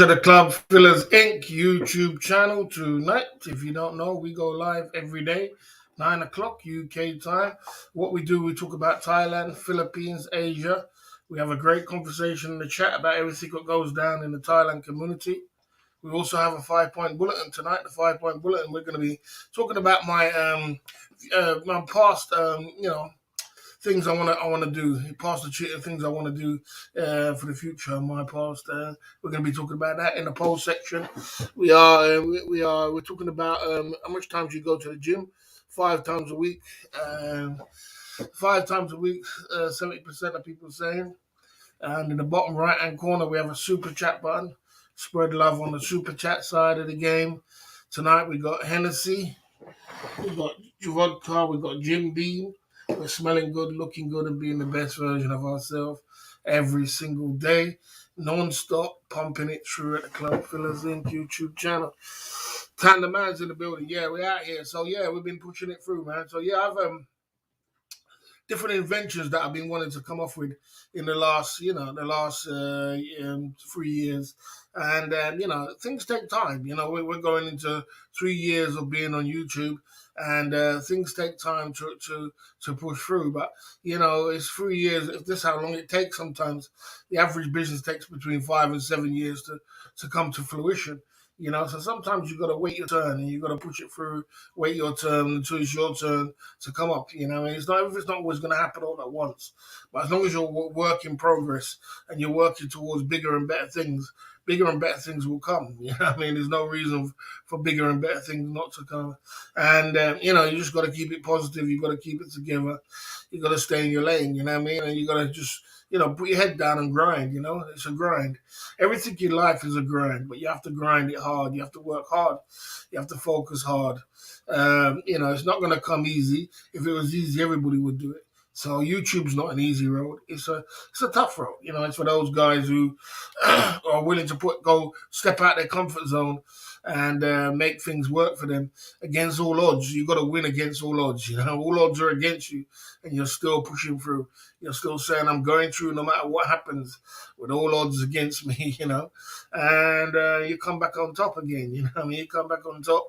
To the Club Fillers Inc. YouTube channel tonight. If you don't know, we go live every day, 9 o'clock UK time. What we do, we talk about Thailand, Philippines, Asia. We have a great conversation in the chat about everything that goes down in the Thailand community. We also have a 5 point bulletin tonight. The 5 point bulletin, we're going to be talking about my past, things I want to do, past the things I want to do for the future. My past, we're going to be talking about that in the poll section. We're talking about how much times you go to the gym. 5 times a week. 5 times a week. 70% of people saying. And in the bottom right hand corner, we have a super chat button. Spread love on the super chat side of the game. Tonight we got Hennessy, we got vodka, we got Jim Beam. We're smelling good, looking good, and being the best version of ourselves every single day. Non-stop, pumping it through at the Club Fillers Inc. YouTube channel. Tandem Man's in the building. Yeah, we're out here. So, yeah, we've been pushing it through, man. So, yeah, I've different inventions that I've been wanting to come off with in the last 3 years. And, things take time. We're going into 3 years of being on YouTube, and things take time to push through. But, it's 3 years. If this is how long it takes sometimes, the average business takes between 5 and 7 years to come to fruition. So sometimes you got to wait your turn and you got to push it through, wait your turn until it's your turn to come up. It's not always going to happen all at once, but as long as you're work in progress and you're working towards bigger and better things will come. There's no reason for bigger and better things not to come. And you just got to keep it positive. You got to keep it together. You got to stay in your lane. And you got to just put your head down and grind. It's a grind. Everything in life is a grind, but you have to grind it hard. You have to work hard. You have to focus hard. It's not going to come easy. If it was easy, everybody would do it. So YouTube's not an easy road. It's a tough road. It's for those guys who are willing to go step out their comfort zone and make things work for them against all odds. You got to win against all odds. All odds are against you, and you're still pushing through. You're still saying, I'm going through no matter what happens, with all odds against me, and you come back on top again, you come back on top.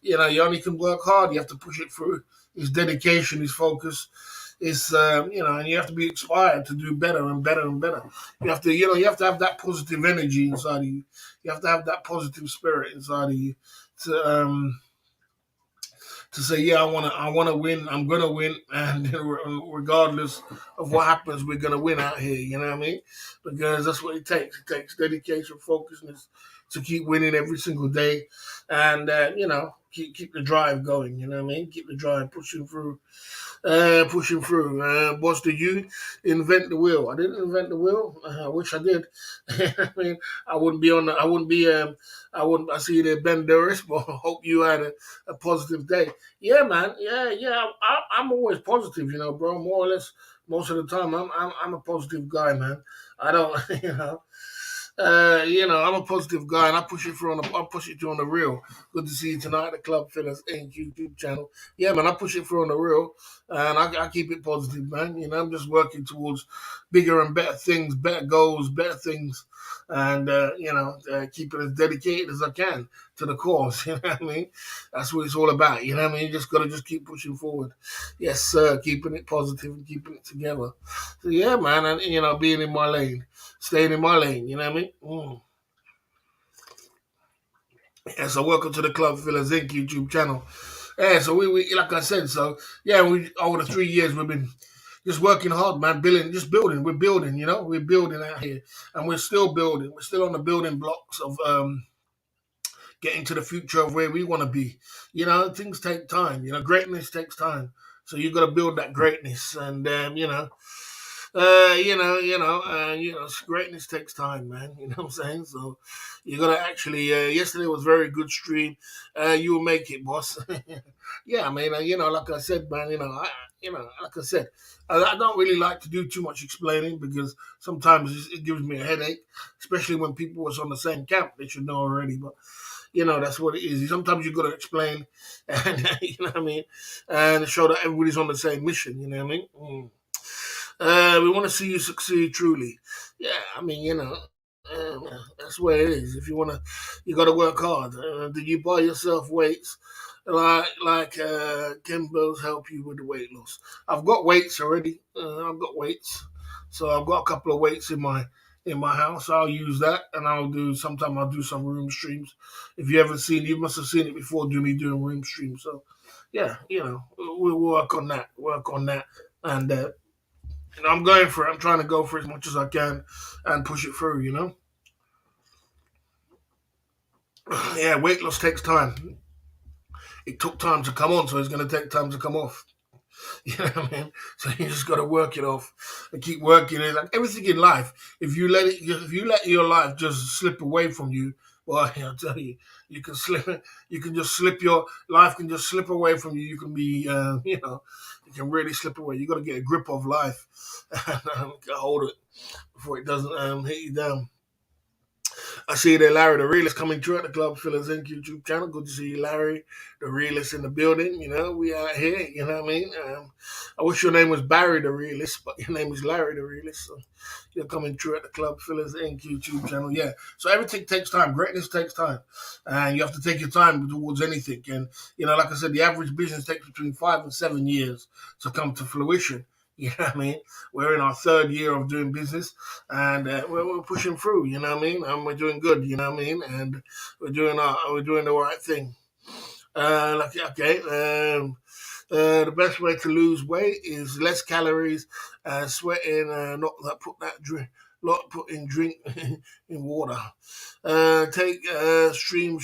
You only can work hard. You have to push it through. It's dedication, it's focus. It's and you have to be inspired to do better and better and better. You have to have that positive energy inside of you. You have to have that positive spirit inside of you to say, yeah, I wanna win, I'm gonna win, and regardless of what happens, we're gonna win out here. You know what I mean? Because that's what it takes. It takes dedication, focusness to keep winning every single day, and keep the drive going. You know what I mean? Keep the drive pushing through. Boss, did you invent the wheel? I didn't invent the wheel. I wish I did. I wouldn't be on. I wouldn't be. I see you there, Ben Durris. But I hope you had a positive day. Yeah, man. Yeah. I'm always positive, bro. More or less, most of the time, I'm a positive guy, man. I don't, I'm a positive guy, and I push it through on the real. Good to see you tonight at the Club Fillers Inc. YouTube channel. Yeah, man, I push it through on the real, and I keep it positive, man. I'm just working towards bigger and better things, better goals, better things, and keep it as dedicated as I can to the cause. You know what I mean? That's what it's all about. You know what I mean? You just gotta keep pushing forward. Yes, sir. Keeping it positive and keeping it together. So yeah, man, and being in my lane, staying in my lane. You know what I mean? Yeah, so welcome to the Club Fillers Inc. YouTube channel. Yeah, so we like I said, so yeah, we over the 3 years we've been just working hard, man, building. We're building, we're building out here, and we're still building. We're still on the building blocks of getting to the future of where we want to be. Things take time. Greatness takes time. So you got to build that greatness, and greatness takes time, man. You know what I'm saying? So you gotta actually. Yesterday was a very good stream. You will make it, boss. Yeah, I mean, like I said, man. Like I said, I don't really like to do too much explaining because sometimes it gives me a headache, especially when people was on the same camp. They should know already, but. That's what it is. Sometimes you got to explain, and you know what I mean, and show that everybody's on the same mission. You know what I mean? We want to see you succeed truly. Yeah, I mean, That's where it is. If you wanna, you got to work hard. Do you buy yourself weights? Kimbo's help you with the weight loss. I've got weights already. I've got weights, so I've got a couple of weights in my house. I'll use that, and I'll do. Sometimes I'll do some room streams. If you haven't seen, you must have seen it before. Do me doing room streams. So, yeah, we'll work on that. Work on that, and I'm going for it. I'm trying to go for as much as I can and push it through. Yeah, weight loss takes time. It took time to come on, so it's going to take time to come off. You know what I mean? So you just got to work it off and keep working it. Like everything in life, if you let your life just slip away from you, well, I'll tell you, you can slip it. You can just slip your life can just slip away from you. You can be, you can really slip away. You got to get a grip of life and hold it before it doesn't hit you down. I see you there, Larry the Realist, coming through at the Club Fillers Inc. YouTube channel. Good to see you, Larry the Realist, in the building. We out here. You know what I mean? I wish your name was Barry the Realist, but your name is Larry the Realist. So you're coming through at the Club Fillers Inc. YouTube channel. Yeah. So everything takes time. Greatness takes time, and you have to take your time towards anything. And like I said, the average business takes between 5 and 7 years to come to fruition. You know what I mean? We're in our third year of doing business, and we're pushing through. You know what I mean? And we're doing good. You know what I mean? And we're doing the right thing. Okay. The best way to lose weight is less calories, sweating, not that put that drink, not putting drink in water. Take stream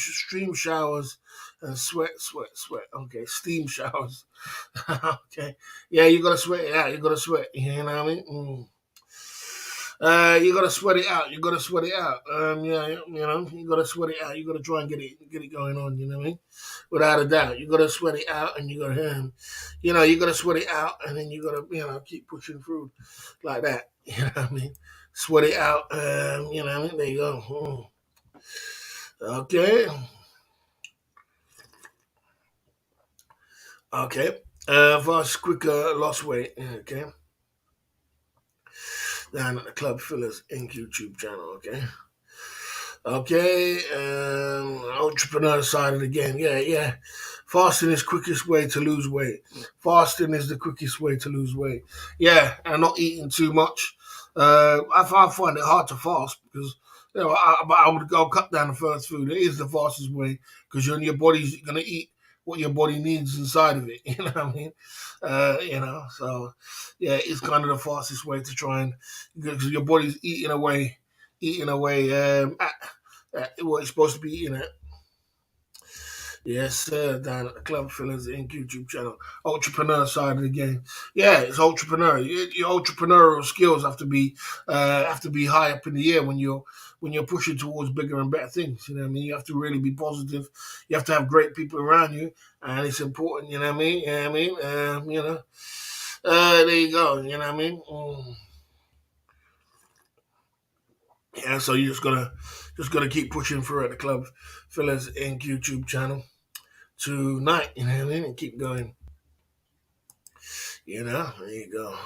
showers and sweat. Okay, steam showers. Okay, yeah, you gotta sweat it out. You gotta sweat. You know what I mean? You gotta sweat it out. You gotta sweat it out. Yeah, you gotta sweat it out. You gotta try and get it going on. You know what I mean? Without a doubt, you gotta sweat it out, and you gotta, you gotta sweat it out, and then you gotta, keep pushing through like that. You know what I mean? Sweat it out. You know what I mean? There you go. Okay. Okay. Fast, quicker, lost weight. Okay. Down at the Club Fillers Inc. YouTube channel. Okay. Okay, entrepreneur side of the game. Yeah, yeah. Fasting is quickest way to lose weight. Fasting is the quickest way to lose weight. Yeah, and not eating too much. I find it hard to fast because I would go cut down the first food. It is the fastest way because your body's gonna eat what your body needs inside of it. You know what I mean? So yeah, it's kind of the fastest way to try and because your body's eating away what it's supposed to be eating at. Yes, sir, down at the Club Fillers Inc. YouTube channel. Entrepreneur side of the game. Yeah, it's entrepreneur. Your entrepreneurial skills have to be high up in the air when you're pushing towards bigger and better things. You know what I mean? You have to really be positive. You have to have great people around you, and it's important. You know what I mean? You know what I mean? There you go. You know what I mean? Yeah, so you just gotta keep pushing through at the Club Fillers Inc. YouTube channel tonight, you know what I mean, and keep going. There you go.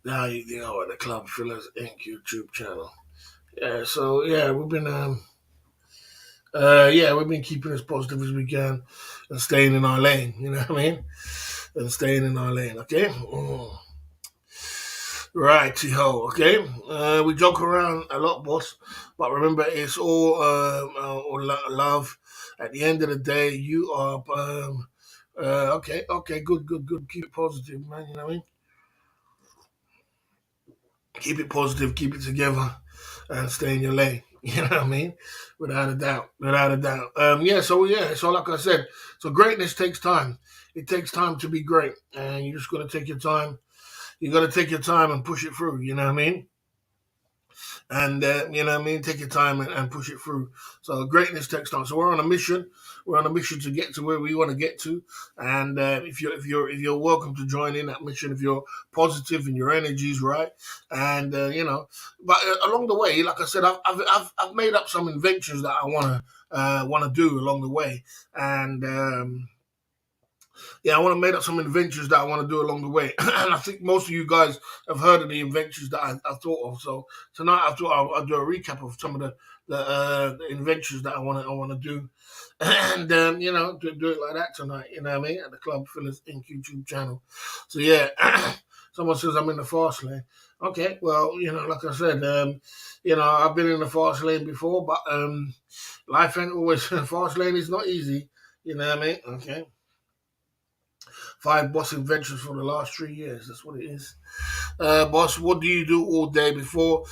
Now you know at the Club Fillers Inc. YouTube channel. Yeah, so yeah, we've been keeping as positive as we can and staying in our lane, you know what I mean? And staying in our lane, okay? Right, ho, okay? We joke around a lot, boss, but remember, it's all love. At the end of the day, you are, okay, good. Keep it positive, man, you know what I mean? Keep it positive, keep it together, and stay in your lane. You know what I mean? Without a doubt, without a doubt. So like I said, so greatness takes time. It takes time to be great, and you just got to take your time. You got to take your time and push it through. You know what I mean? And you know what I mean, take your time and push it through. So greatness takes time. So we're on a mission. We're on a mission to get to where we want to get to. And if you're welcome to join in that mission, if you're positive and your energy's right, and but along the way, like I said, I've made up some inventions that I want to do along the way, and Yeah, I want to make up some inventions that I want to do along the way, and I think most of you guys have heard of the inventions that I thought of. So tonight I thought I'll do a recap of some of the inventions that I want to do, and do it like that tonight. You know what I mean? At the Club Fillers Inc. YouTube channel. So yeah, someone says I'm in the fast lane. Okay, well, like I said, I've been in the fast lane before, but life ain't always fast lane. Is not easy. You know what I mean? Okay. 5 boss inventions for the last 3 years. That's what it is. Boss, what do you do all day before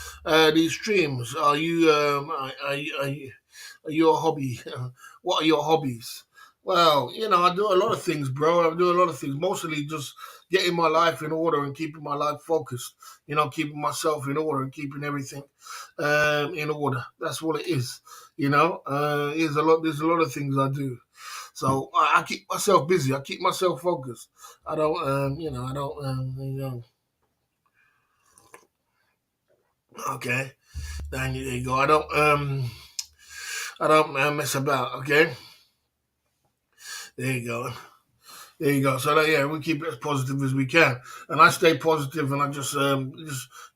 these streams? Are you a hobby? What are your hobbies? Well, I do a lot of things, bro. I do a lot of things. Mostly just getting my life in order and keeping my life focused. Keeping myself in order and keeping everything in order. That's what it is. There's a lot of things I do. So I keep myself busy. I keep myself focused. I don't, I don't, okay. Then there you go. I don't mess about. Okay. There you go. There you go. So yeah, we keep it as positive as we can, and I stay positive, and I just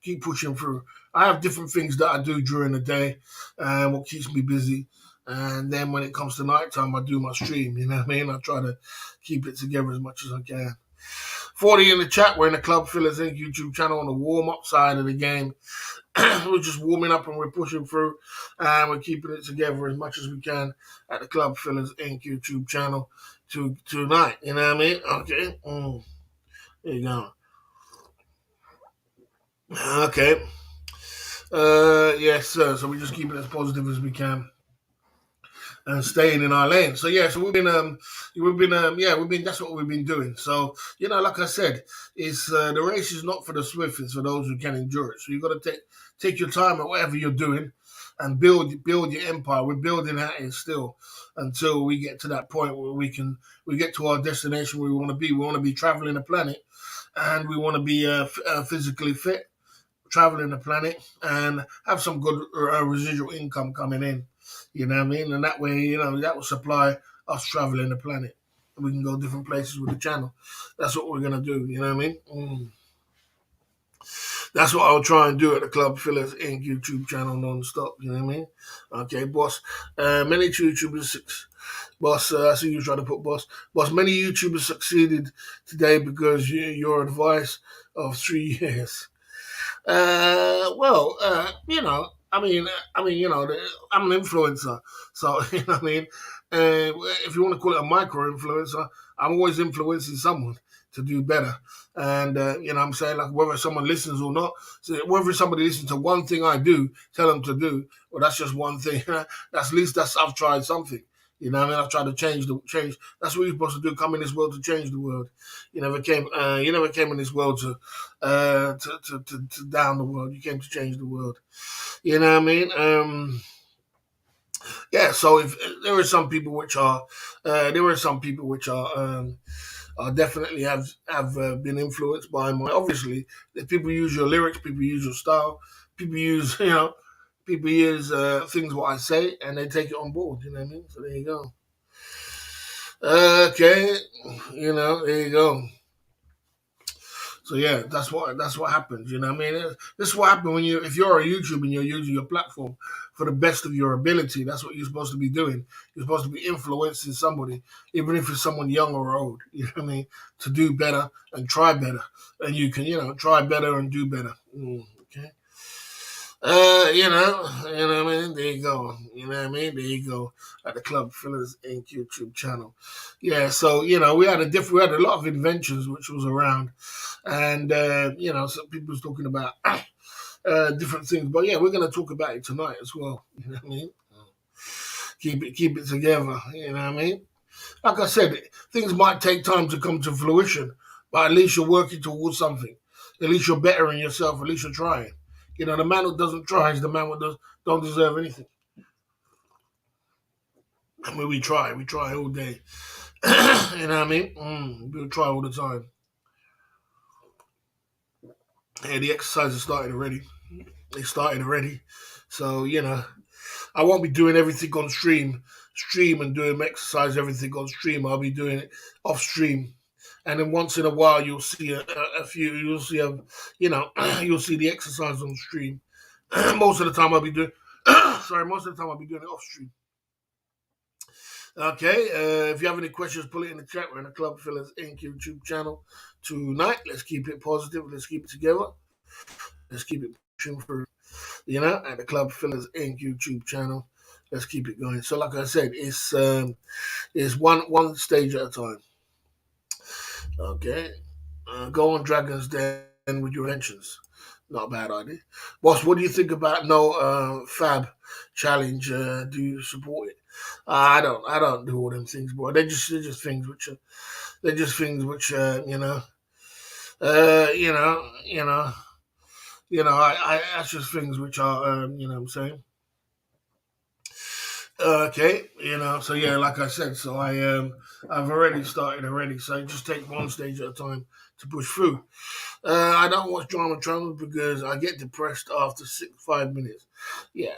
keep pushing through. I have different things that I do during the day, and what keeps me busy. And then when it comes to nighttime, I do my stream. You know what I mean? I try to keep it together as much as I can. 40 in the chat. We're in the Club Fillers Inc. YouTube channel on the warm up side of the game. We're just warming up and we're pushing through, and we're keeping it together as much as we can at the Club Fillers Inc. YouTube channel tonight. You know what I mean? Okay. There you go. Okay. Yes, sir. So we just keep it as positive as we can and staying in our lane. So yeah, so that's what we've been doing. So like I said, it's the race is not for the swift; it's for those who can endure it. So you got to take your time at whatever you're doing and build your empire. We're building at it still until we get to that point where we get to our destination where we want to be. We want to be traveling the planet, and we want to be physically fit, traveling the planet, and have some good residual income coming in. You know what I mean? And that way, that will supply us traveling the planet. We can go different places with the channel. That's what we're gonna do. You know what I mean? That's what I'll try and do at the Club Fillers Inc. YouTube channel non-stop. You know what I mean? Okay, boss. Many YouTubers, boss. I see you trying to put boss. Boss. Many YouTubers succeeded today because your advice of 3 years. Well, I'm an influencer, so what I mean. If you want to call it a micro influencer, I'm always influencing someone to do better. And I'm saying, like, whether someone listens or not, so whether somebody listens to one thing I do, tell them to do, well, that's just one thing. That's at least I've tried something. You know what I mean? I've tried to change. That's what you're supposed to do. Come in this world to change the world. You never came. You never came in this world to down the world. You came to change the world. You know what I mean? Yeah. So if there are some people which are definitely have been influenced by my. Obviously, if people use your lyrics, people use your style, people use people use things what I say, and they take it on board. You know what I mean? So there you go. Okay, there you go. So yeah, that's what happens. You know what I mean? This is what happens when if you're a YouTuber and you're using your platform for the best of your ability. That's what you're supposed to be doing. You're supposed to be influencing somebody, even if it's someone young or old. You know what I mean? To do better and try better, and you can try better and do better. Okay. You know what I mean? There you go. You know what I mean? There you go. At the Club Fillers Inc. YouTube channel. Yeah, so we had a lot of inventions which was around, and some people was talking about different things. But yeah, we're gonna talk about it tonight as well. You know what I mean? Keep it together. You know what I mean? Like I said, things might take time to come to fruition, but at least you're working towards something. At least you're bettering yourself. At least you're trying. The man who doesn't try is the man who don't deserve anything. I mean, we try all day. You know what I mean? We try all the time. Hey, the exercise has started already. It started already. So, I won't be doing everything on stream and doing exercise, everything on stream. I'll be doing it off stream. And then once in a while, you'll see a few, you'll see you know, you'll see the exercise on stream. Most of the time, I'll be doing, sorry, most of the time I'll be doing it off stream. Okay, if you have any questions, put it in the chat. We're in the Club Fillers Inc. YouTube channel tonight. Let's keep it positive. Let's keep it together. Let's keep it pushing through. At the Club Fillers Inc. YouTube channel. Let's keep it going. So, like I said, it's one stage at a time. Okay, go on Dragons Den with your inventions. Not a bad idea, boss. What do you think about no fab challenge? Do you support it? I don't do all them things, boy. They're just things which they're just things which uh, you know, you know, I that's just things which are what I'm saying. Okay, so yeah, like I said, so I've already started already, so I just take one stage at a time to push through. I don't watch drama channels because I get depressed after 5 minutes. Yeah,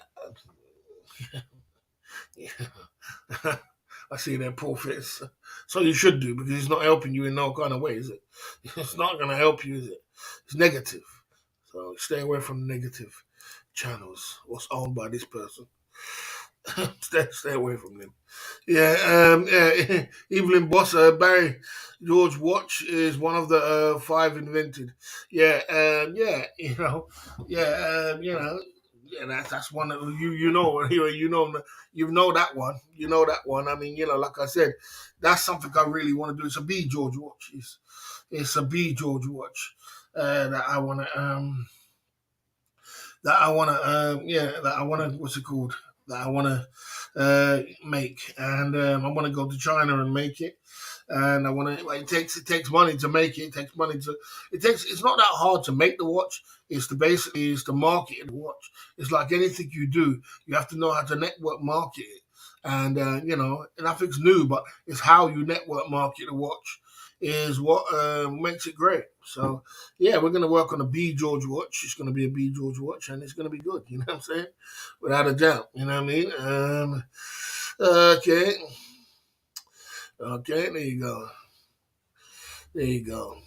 yeah. I see their poor face. So you should do because it's not helping you in no kind of way, is it? It's not going to help you, is it? It's negative. So stay away from negative channels. What's owned by this person? stay away from them. Yeah, Evelyn Boss, Barry George Watch is one of the five invented. Yeah, yeah, yeah. That's one that you know you know that one. You know that one. I mean, like I said, that's something I really want to do. It's a B George Watch. It's a B George Watch that I want to that I want to what's it called that I want to make, and I want to go to China and make it. And I want to. Like, it takes money to make it. It takes money to. It takes. It's not that hard to make the watch. It's to market the watch. It's like anything you do. You have to know how to network market it, and nothing's new, but it's how you network market the watch is what makes it great. So yeah, we're gonna work on a B George watch. It's gonna be a B George watch, and it's gonna be good. You know what I'm saying? Without a doubt. You know what I mean? Okay. Okay. There you go. There you go.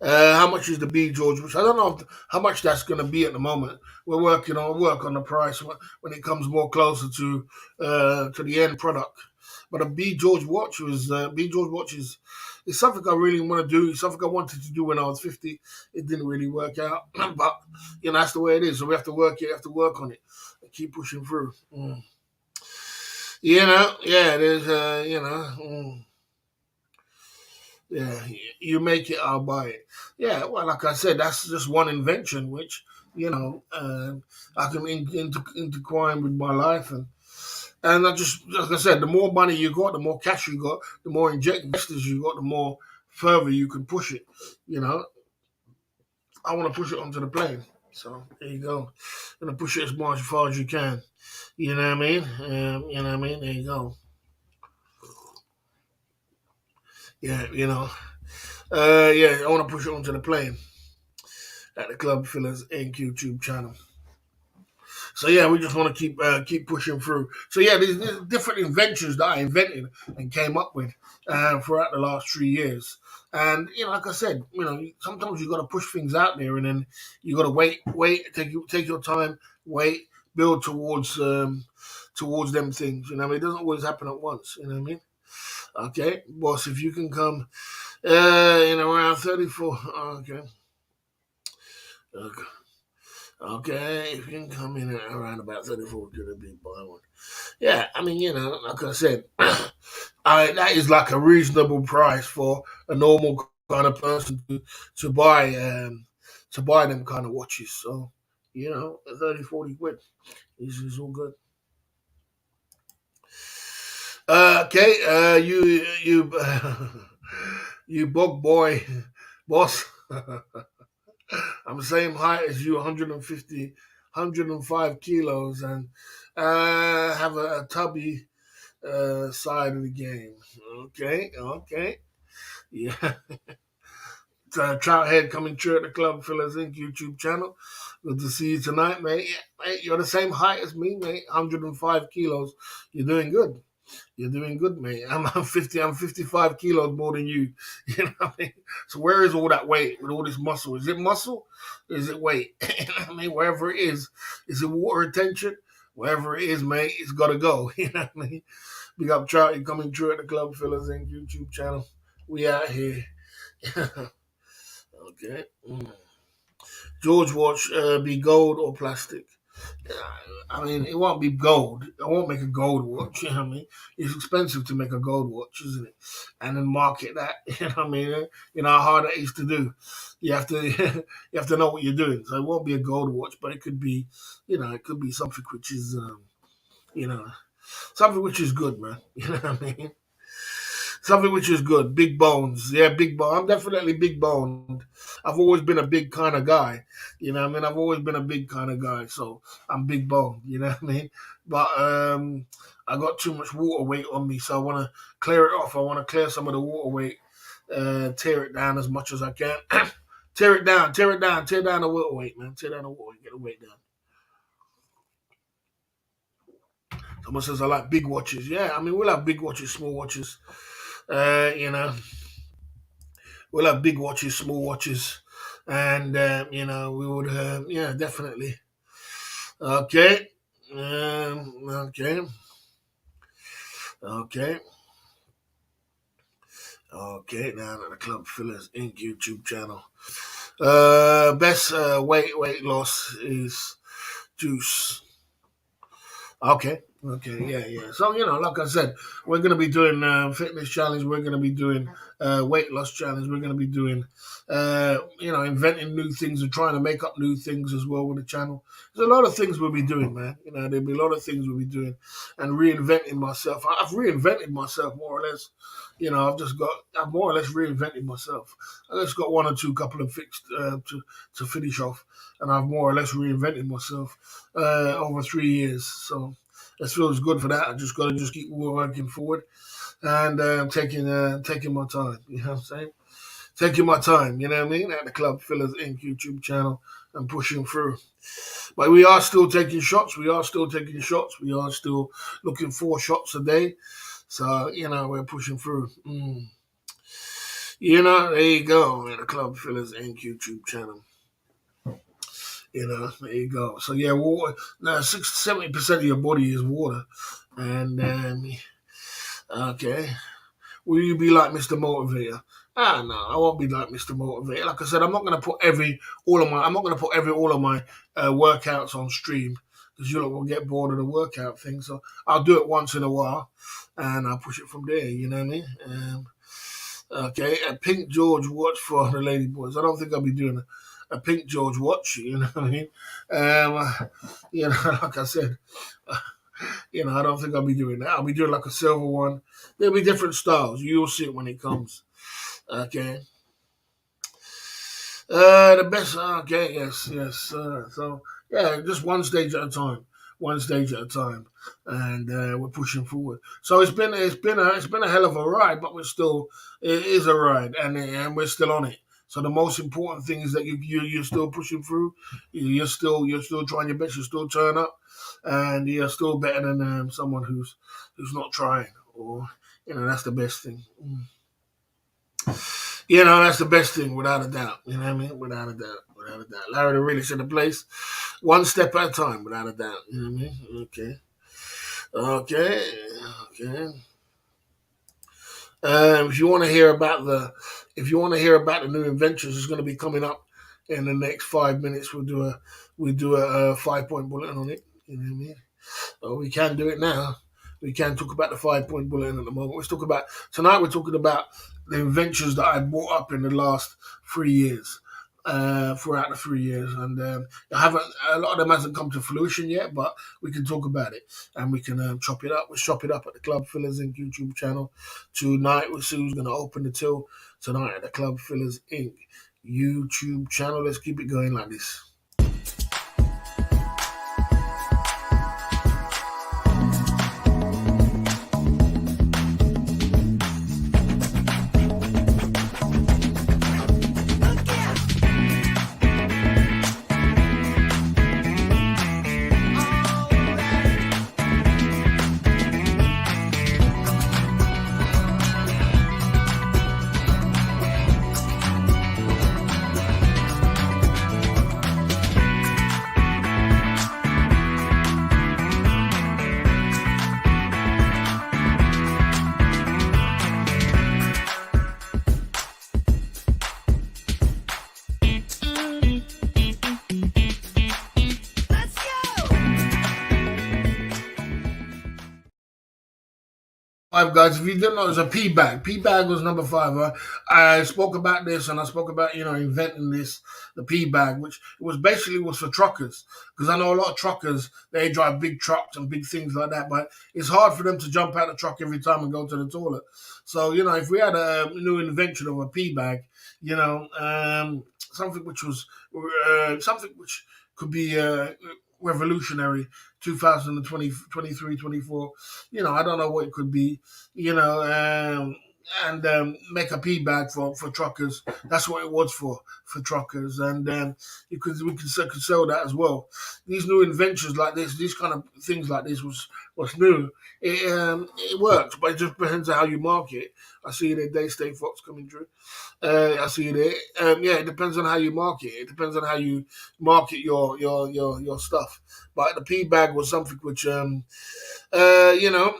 How much is the B George? Which I don't know how much that's going to be at the moment. We're work on the price when it comes more closer to the end product. But a B George watch was B George watch is something I really want to do. It's something I wanted to do when I was 50. It didn't really work out, but that's the way it is. So we have to work it. Have to work on it. And keep pushing through. Yeah. There's Yeah, you make it, I'll buy it. Yeah, well, like I said, that's just one invention which I can intertwine with my life, and I just, like I said, the more money you got, the more cash you got, the more investors you got, the more further you can push it. You know, I want to push it onto the plane, so there you go. Gonna push it as much as far as you can. You know what I mean? You know what I mean? There you go. Yeah, yeah, I want to push it onto the plane at the Club Fillers Inc. YouTube channel. So yeah, we just want to keep pushing through. So yeah, these different inventions that I invented and came up with throughout the last 3 years. And like I said, sometimes you got to push things out there, and then you got to wait, take your time, wait, build towards them things. You know, what I mean, it doesn't always happen at once. You know what I mean? Okay, boss, if you can come in around 34. Okay. Okay. Okay, if you can come in at around about 34, gonna be buy one. Yeah, I mean, like I said, that is like a reasonable price for a normal kind of person to buy to buy them kind of watches. So, 30, 40 quid is all good. Okay, you you bug boy boss. I'm the same height as you, 150, 105 kilos, and have a tubby side of the game. Okay, yeah, Trout Head coming through at the Club Fillers Inc. YouTube channel. Good to see you tonight, mate. Yeah, mate, you're the same height as me, mate. 105 kilos. You're doing good. You're doing good, mate. I'm 50. I'm 55 kilos more than you. You know what I mean? So where is all that weight with all this muscle? Is it muscle? Or is it weight? You know what I mean? Wherever it is it water retention? Wherever it is, mate, it's got to go. You know what I mean? Big up Trouty coming through at the Club Fillers Inc. YouTube channel. We out here. Okay. George watch be gold or plastic? I mean, it won't be gold. I won't make a gold watch. You know what I mean? It's expensive to make a gold watch, isn't it? And then market that. You know what I mean? You know how hard that is to do. You have to you have to know what you're doing. So it won't be a gold watch, but it could be, it could be something which is, something which is good, man. You know what I mean? Something which is good. Big bones. Yeah, big bone. I'm definitely big boned. I've always been a big kind of guy. You know what I mean? I've always been a big kind of guy. So I'm big boned. You know what I mean? But I got too much water weight on me. So I want to clear it off. I want to clear some of the water weight. Tear it down as much as I can. Tear it down. Tear down the water weight, man. Tear down the water weight. Get the weight down. Someone says I like big watches. Yeah, I mean, we'll have big watches, small watches. We'll have big watches, small watches, and we would, definitely. Okay, okay, okay, okay. Now at the Club Fillers Inc. YouTube channel. Best weight loss is juice. Okay, yeah. So, like I said, we're going to be doing fitness challenge. We're going to be doing weight loss challenge. We're going to be doing, inventing new things and trying to make up new things as well with the channel. There's a lot of things we'll be doing, man. There'll be a lot of things we'll be doing and reinventing myself. I've reinvented myself more or less. I've more or less reinvented myself. I just got one or two couple of fixed to finish off, and I've more or less reinvented myself over 3 years. So it feels good for that. I just got to keep working forward and taking my time. You know what I'm saying? Taking my time. You know what I mean? At the Club Fillers Inc. YouTube channel and pushing through. But we are still taking shots. We are still looking for shots a day. So, we're pushing through. There you go. At the Club Fillers Inc. YouTube channel. There you go. So, yeah, water. Now, 70% of your body is water. And, okay. Will you be like Mr. Motivator? No, I won't be like Mr. Motivator. Like I said, I'm not going to put all of my workouts on stream because you lot will get bored of the workout thing. So I'll do it once in a while and I'll push it from there. You know what I mean? Okay, a Pink George watch for the lady boys. I don't think I'll be doing a Pink George watch. You know what I mean? Like I said. I don't think I'll be doing that. I'll be doing like a silver one. There'll be different styles. You'll see it when it comes. Okay. The best. Okay. Yes. So yeah, just one stage at a time. And we're pushing forward. So it's been a hell of a ride, but it is a ride, and we're still on it. So the most important thing is that you're still pushing through. You're still trying your best. You still turn up, and you're still better than someone who's not trying. Or that's the best thing. That's the best thing without a doubt. You know what I mean? Without a doubt. Larry really said the place, one step at a time, without a doubt. You know what I mean? Okay. If you want to hear about the new inventions, it's going to be coming up in the next 5 minutes. We'll do a 5-point bulletin on it. You know what I mean? We can do it now. We can talk about the 5-point bulletin at the moment. We're talking about the inventions that I brought up in the last 3 years. Throughout the 3 years, and a lot of them hasn't come to fruition yet, but we can talk about it and we can chop it up. We'll chop it up at the Club Fillers Inc. YouTube channel tonight. We'll see who's going to open the till tonight at the Club Fillers Inc. YouTube channel. Let's keep it going like this. Five guys, if you didn't know, it was a P bag. P bag was number five. I spoke about this, and I spoke about inventing this, the P bag, which was basically was for truckers, because I know a lot of truckers, they drive big trucks and big things like that, but it's hard for them to jump out the truck every time and go to the toilet. So if we had a new invention of a P bag, something which was something which could be revolutionary, 2020, 23, 24. I don't know what it could be, you know, and make a P bag for truckers. That's what it was for truckers, and we could sell that as well. These new inventions like this, these kind of things like this was new. It works, but it just depends on how you market it. I see the Day State Fox coming through. I see it there. Yeah, it depends on how you market it. It depends on how you market your stuff. But the P bag was something which uh, you know,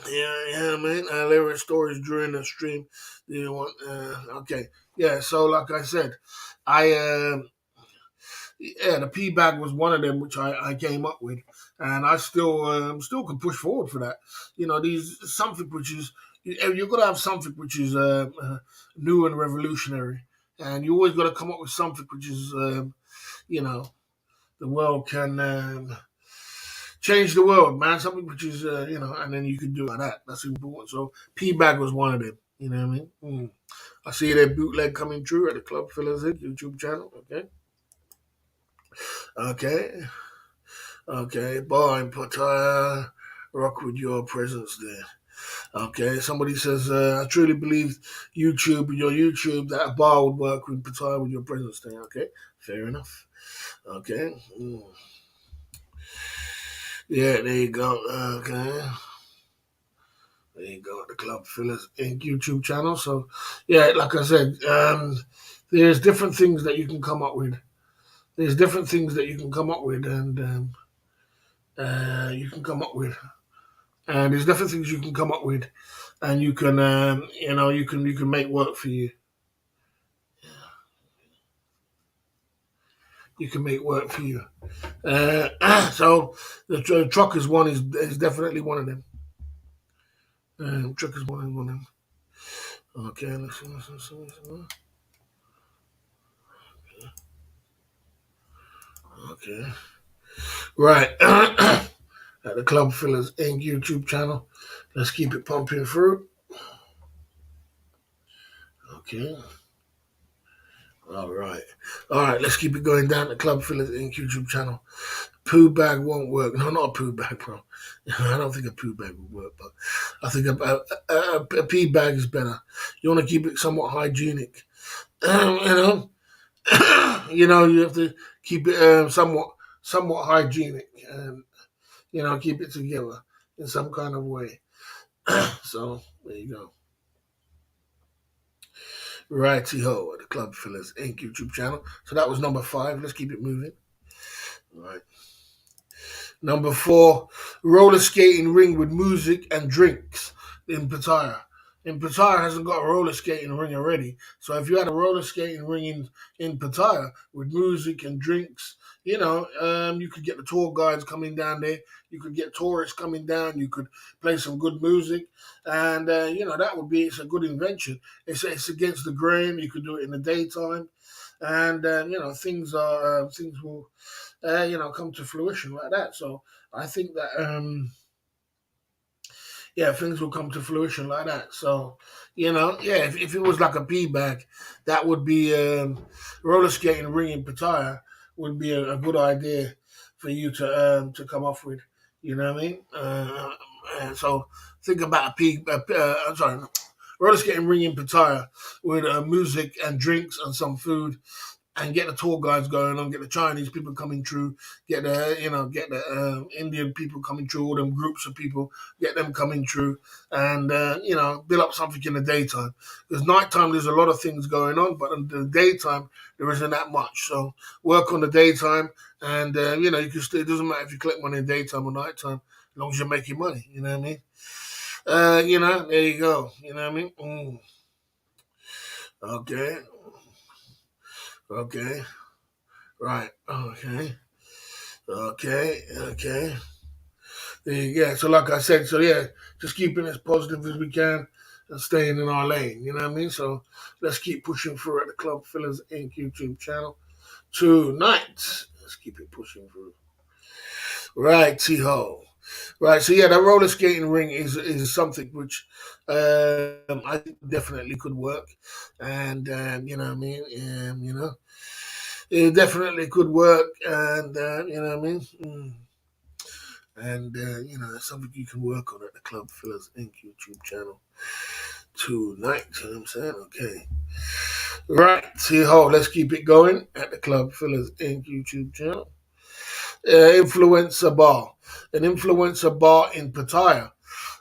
yeah, man. Lyric stories during the stream. You want? Okay, yeah. So, like I said, I yeah, the P bag was one of them which I came up with, and I still can push forward for that. These something which is you're gonna have something which is new and revolutionary, and you always got to come up with something which is you know the world can. Change the world, man. Something which is, and then you can do it like that. That's important. So P bag was one of them. You know what I mean? I see that bootleg coming through at the Club Fillers YouTube channel. Okay, okay, okay. Bye, Pattaya. Rock with your presence there. Okay. Somebody says, I truly believe your YouTube, that a bar would work with Pattaya with your presence there. Okay, fair enough. Okay. Yeah, there you go. Okay. There you go, the Club Fillers Inc. YouTube channel. So, yeah, like I said, there's different things that you can come up with. There's different things that you can come up with, and you can come up with, and there's different things you can come up with, and you can, you can make work for you. You can make work for you. So the truckers one is definitely one of them. Truckers one is one of them. Okay, listen. Okay, right. At the Club Fillers Inc. YouTube channel. Let's keep it pumping through. Okay. All right. All right. Let's keep it going down the Club Fillers Inc. YouTube channel. Poo bag won't work. No, not a poo bag, bro. I don't think a poo bag would work, but I think a pee bag is better. You want to keep it somewhat hygienic. You know, you have to keep it somewhat hygienic, and keep it together in some kind of way. So there you go. Righty ho at the Club Fillers Inc. YouTube channel. So that was number five. Let's keep it moving. All right. Number four, roller skating ring with music and drinks in Pattaya. In Pattaya hasn't got a roller skating ring already. So if you had a roller skating ring in Pattaya with music and drinks, you could get the tour guides coming down there. You could get tourists coming down. You could play some good music, and that would be it's a good invention. It's against the grain. You could do it in the daytime, and things will come to fruition like that. So I think that things will come to fruition like that. So if it was like a P bag, that would be roller skating ring in Pattaya would be a good idea for you to come off with. You know what I mean? So think about I'm sorry, roller skating ring in Pattaya with music and drinks and some food, and get the tour guides going on, get the Chinese people coming through, get the Indian people coming through, all them groups of people, get them coming through, and build up something in the daytime. Because nighttime there's a lot of things going on, but in the daytime there isn't that much. So work on the daytime, and you can still. It doesn't matter if you collect money in daytime or nighttime, as long as you're making money. You know what I mean? There you go. You know what I mean? Okay, okay, right, okay. Okay, okay. Yeah, so like I said, so yeah, just keeping as positive as we can and staying in our lane. You know what I mean? So let's keep pushing through at the Club Fillers Inc. YouTube channel tonight. Let's keep it pushing through. Right, T-Ho. Right, so yeah, that roller skating ring is something which I think definitely could work, and you know what I mean, it definitely could work, and you know what I mean, and it's something you can work on at the Club Fillers Inc. YouTube channel tonight. You know what I'm saying? Okay, right, T-Ho, let's keep it going at the Club Fillers Inc. YouTube channel. Influencer bar, an influencer bar in Pattaya.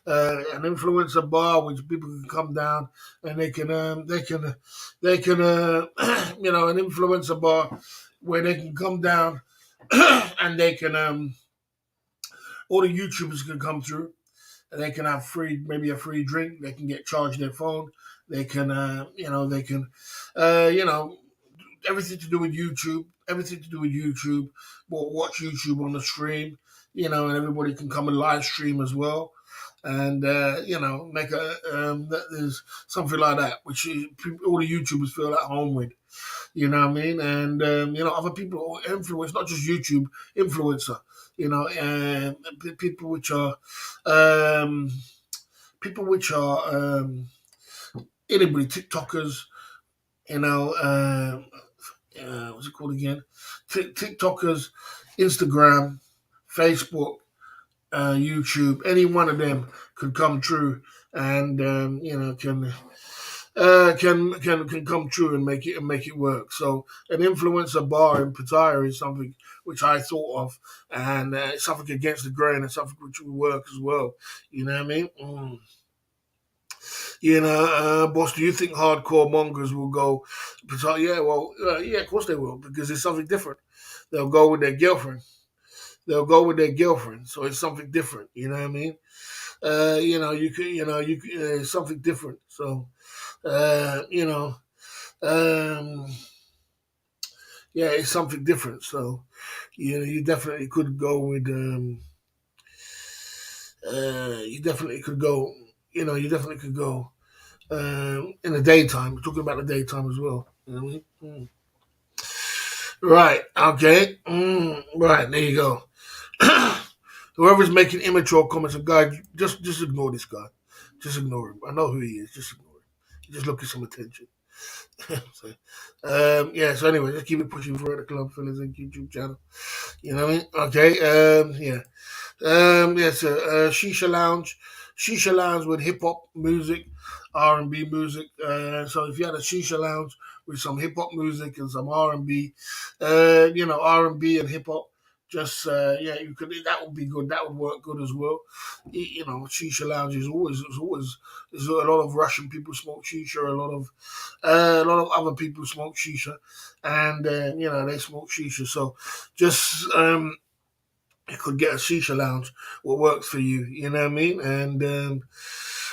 An influencer bar which people can come down and they can an influencer bar where they can come down and they can all the YouTubers can come through and they can have free, maybe a free drink. They can get charged their phone. They can they can you know everything to do with YouTube, everything to do with YouTube. But watch YouTube on the stream, and everybody can come and live stream as well, and make there's something like that, which all the YouTubers feel at home with. You know what I mean? And other people influence, not just YouTube influencer. People which are um, anybody TikTokers. You know. What's it called again? TikTokers, Instagram, Facebook, YouTube. Any one of them could come true, and can come true and make it work. So an influencer bar in Pattaya is something which I thought of, and something against the grain and something which will work as well. You know what I mean? Boss, do you think hardcore mongers will go? Yeah, well, yeah, of course they will, because it's something different. They'll go with their girlfriend. They'll go with their girlfriend, so it's something different. You know what I mean? It's something different. So, um, yeah, it's something different. So, you definitely could go with, you definitely could go, you definitely could go in the daytime. We're talking about the daytime as well. You know what I mean? Right. Okay. Right. There you go. Whoever's making immature comments, and guy, just ignore this guy. Just ignore him. I know who he is. Just ignore him. He's just looking some attention. so, yeah. So anyway, just keep it pushing for the Club Fillers and YouTube channel. You know what I mean? Okay. Yeah. Yes, shisha lounge with hip hop music, R&B music. So if you had a shisha lounge with some hip hop music and some R&B, R&B and hip hop, just yeah, you could. That would be good. That would work good as well. Shisha lounge is a lot of Russian people smoke shisha. A lot of other people smoke shisha, and they smoke shisha. So just you could get a shisha lounge what works for you. You know what I mean? And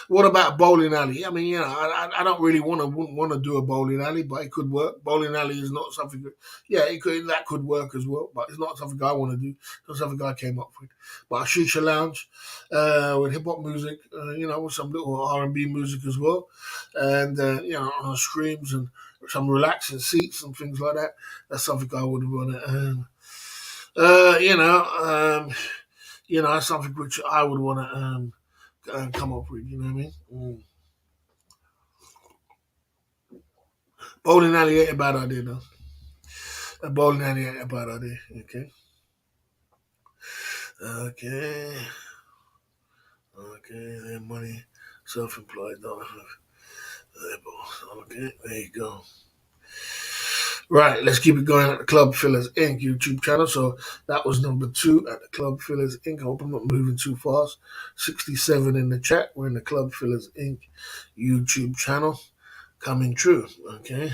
what about bowling alley? I mean, I don't really wouldn't want to do a bowling alley, but it could work. Bowling alley is not something. Yeah, that could work as well, but it's not something I want to do. It's not something I came up with. But a shisha lounge with hip hop music, with some little R&B music as well, and on streams and some relaxing seats and things like that. That's something I would want to. Uh, you know, um, that's something which I would want to come up with. You know what I mean? Bowling alley ain't a bad idea, though. A bowling alley ain't a bad idea. Okay. Okay. Okay. Then money, self-employed. No. Okay. There you go. Right, let's keep it going at the Club Fillers Inc. YouTube channel. So that was number 2 at the Club Fillers Inc. I hope I'm not moving too fast. 67 in the chat. We're in the Club Fillers Inc. YouTube channel. Coming true. Okay.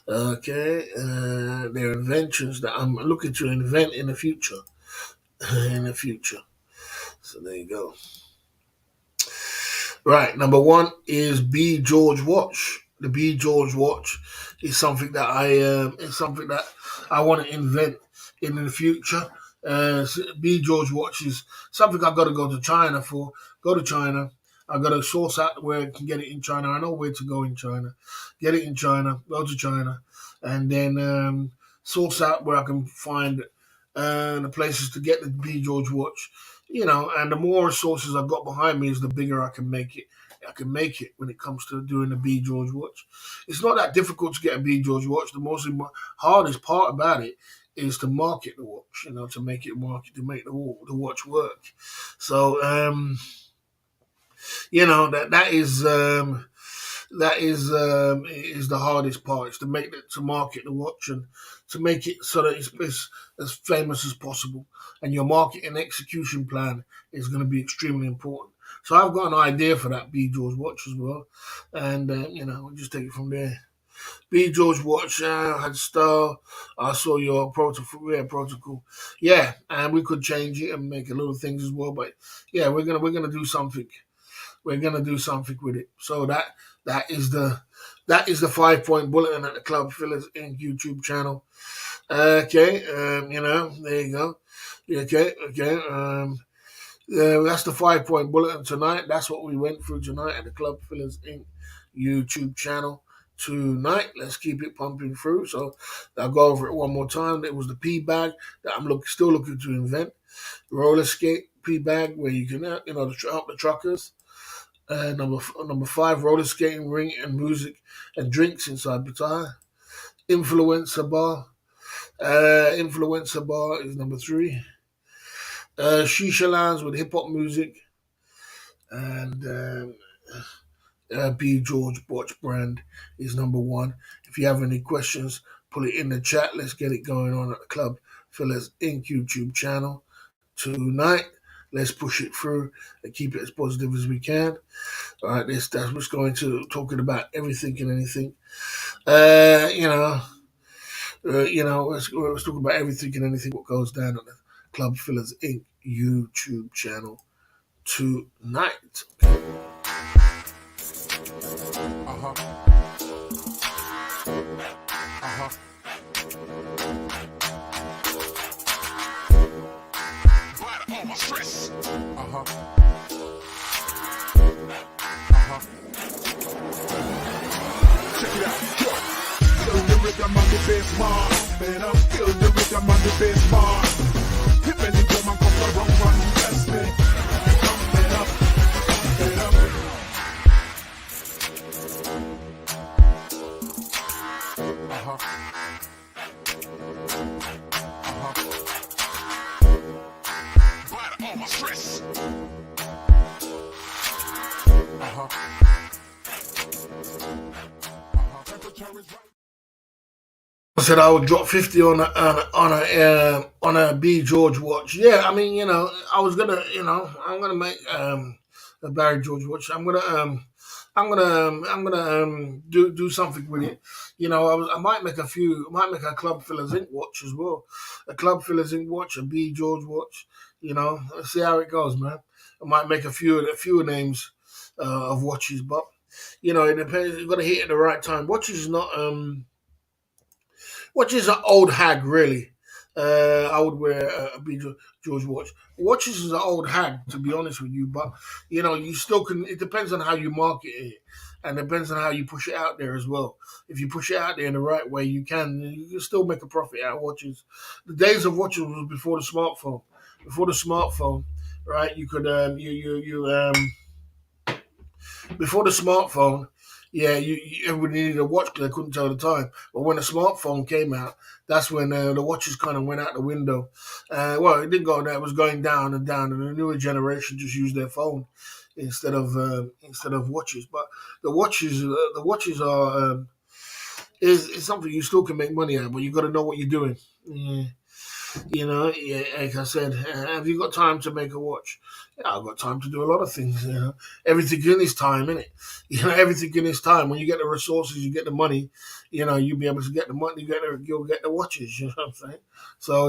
Okay. They're inventions that I'm looking to invent in the future. in the future. So there you go. Right, number 1 is B George watch. The B George watch is something that I want to invent in the future. B George watch is something I've got to go to China for. Go to China. I've got to source out where I can get it in China. I know where to go in China. Get it in China. Go to China, and then source out where I can find the places to get the B George watch. And the more resources I've got behind me, is the bigger I can make it. I can make it when it comes to doing the B George watch. It's not that difficult to get a B George watch. The most hardest part about it is to market the watch. To make it market, to make the watch work. So that is the hardest part. Is to to market the watch and to make it so that it's as famous as possible. And your marketing execution plan is going to be extremely important. So I've got an idea for that B George watch as well, and we'll just take it from there. B George watch had style. I saw your protocol. Yeah, and we could change it and make a little things as well. But yeah, we're gonna do something. We're gonna do something with it. So that is the 5 point bulletin at the Club Fillers Inc. YouTube channel. Okay, there you go. Okay, okay. That's the 5 point bulletin tonight. That's what we went through tonight at the Club Fillers Inc. YouTube channel tonight. Let's keep it pumping through. So I'll go over it one more time. It was the P bag that I'm still looking to invent. Roller skate P bag where you can help the truckers. Number 5, roller skating ring and music and drinks inside the tire. Influencer bar. Influencer bar is number 3. Shisha lounge with hip hop music and B George Watch brand is number 1. If you have any questions, put it in the chat. Let's get it going on at the Club Fillers Inc. YouTube channel tonight. Let's push it through and keep it as positive as we can. All right, that's what's going to talking about everything and anything. Let's talk about everything and anything what goes down on the Club Fillers Inc. YouTube channel tonight. Check it out. Feel the rhythm on the bass mark. Feel the rhythm on the bass mark. Hip and the drum and come around run bless me. Come up. All my stress. I said I would drop 50 on a B George watch. Yeah, I mean, I was gonna, I'm gonna make a Barry George watch. I'm gonna do something with it. I might make a Club Fillers Inc. watch as well. A Club Fillers Inc. watch, a B George watch. Let's see how it goes, man. I might make a few names of watches, but it depends. You've got to hit it at the right time. Watches is not Watches an old hag, really. I would wear a B George watch. Watches is an old hag, to be honest with you, but you still can. It depends on how you market it, and depends on how you push it out there as well. If you push it out there in the right way, you can still make a profit out of watches. The days of watches was before the smartphone. Before the smartphone, right? You could before the smartphone, yeah, everybody needed a watch because they couldn't tell the time. But when the smartphone came out, that's when the watches kind of went out the window. Well, it didn't go there; it was going down and down, and the newer generation just used their phone instead of watches. But the watches are is something you still can make money at, but you got to know what you're doing. Yeah. Yeah, like I said, have you got time to make a watch? Yeah, I've got time to do a lot of things. Everything in its time, innit? Everything in its time. When you get the resources, you get the money. You'll be able to get the money. You'll get the watches. You know what I'm saying? So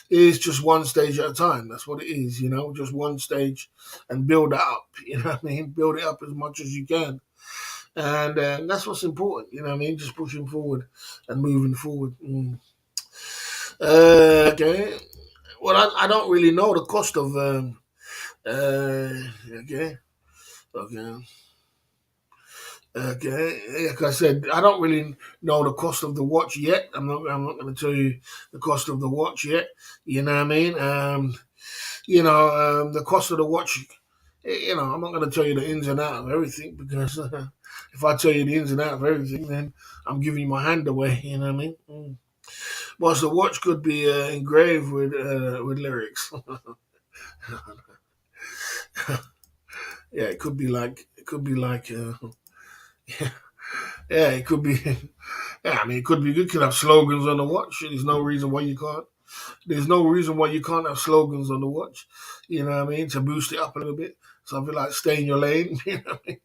it's just one stage at a time. That's what it is. Just one stage and build it up. You know what I mean? Build it up as much as you can. And that's what's important. You know what I mean? Just pushing forward and moving forward. Okay. Well, I don't really know the cost of. Okay. Okay. Okay, like I said, I don't really know the cost of the watch yet. I'm not going to tell you the cost of the watch yet. You know what I mean? The cost of the watch. I'm not going to tell you the ins and out of everything because if I tell you the ins and out of everything, then I'm giving you my hand away. You know what I mean? Whilst the watch could be engraved with lyrics. Yeah, it could be like. Yeah, it could be. Yeah, I mean, it could be. You could have slogans on the watch. There's no reason why you can't. There's no reason why you can't have slogans on the watch. You know what I mean? To boost it up a little bit. Something like "Stay in your lane." You know what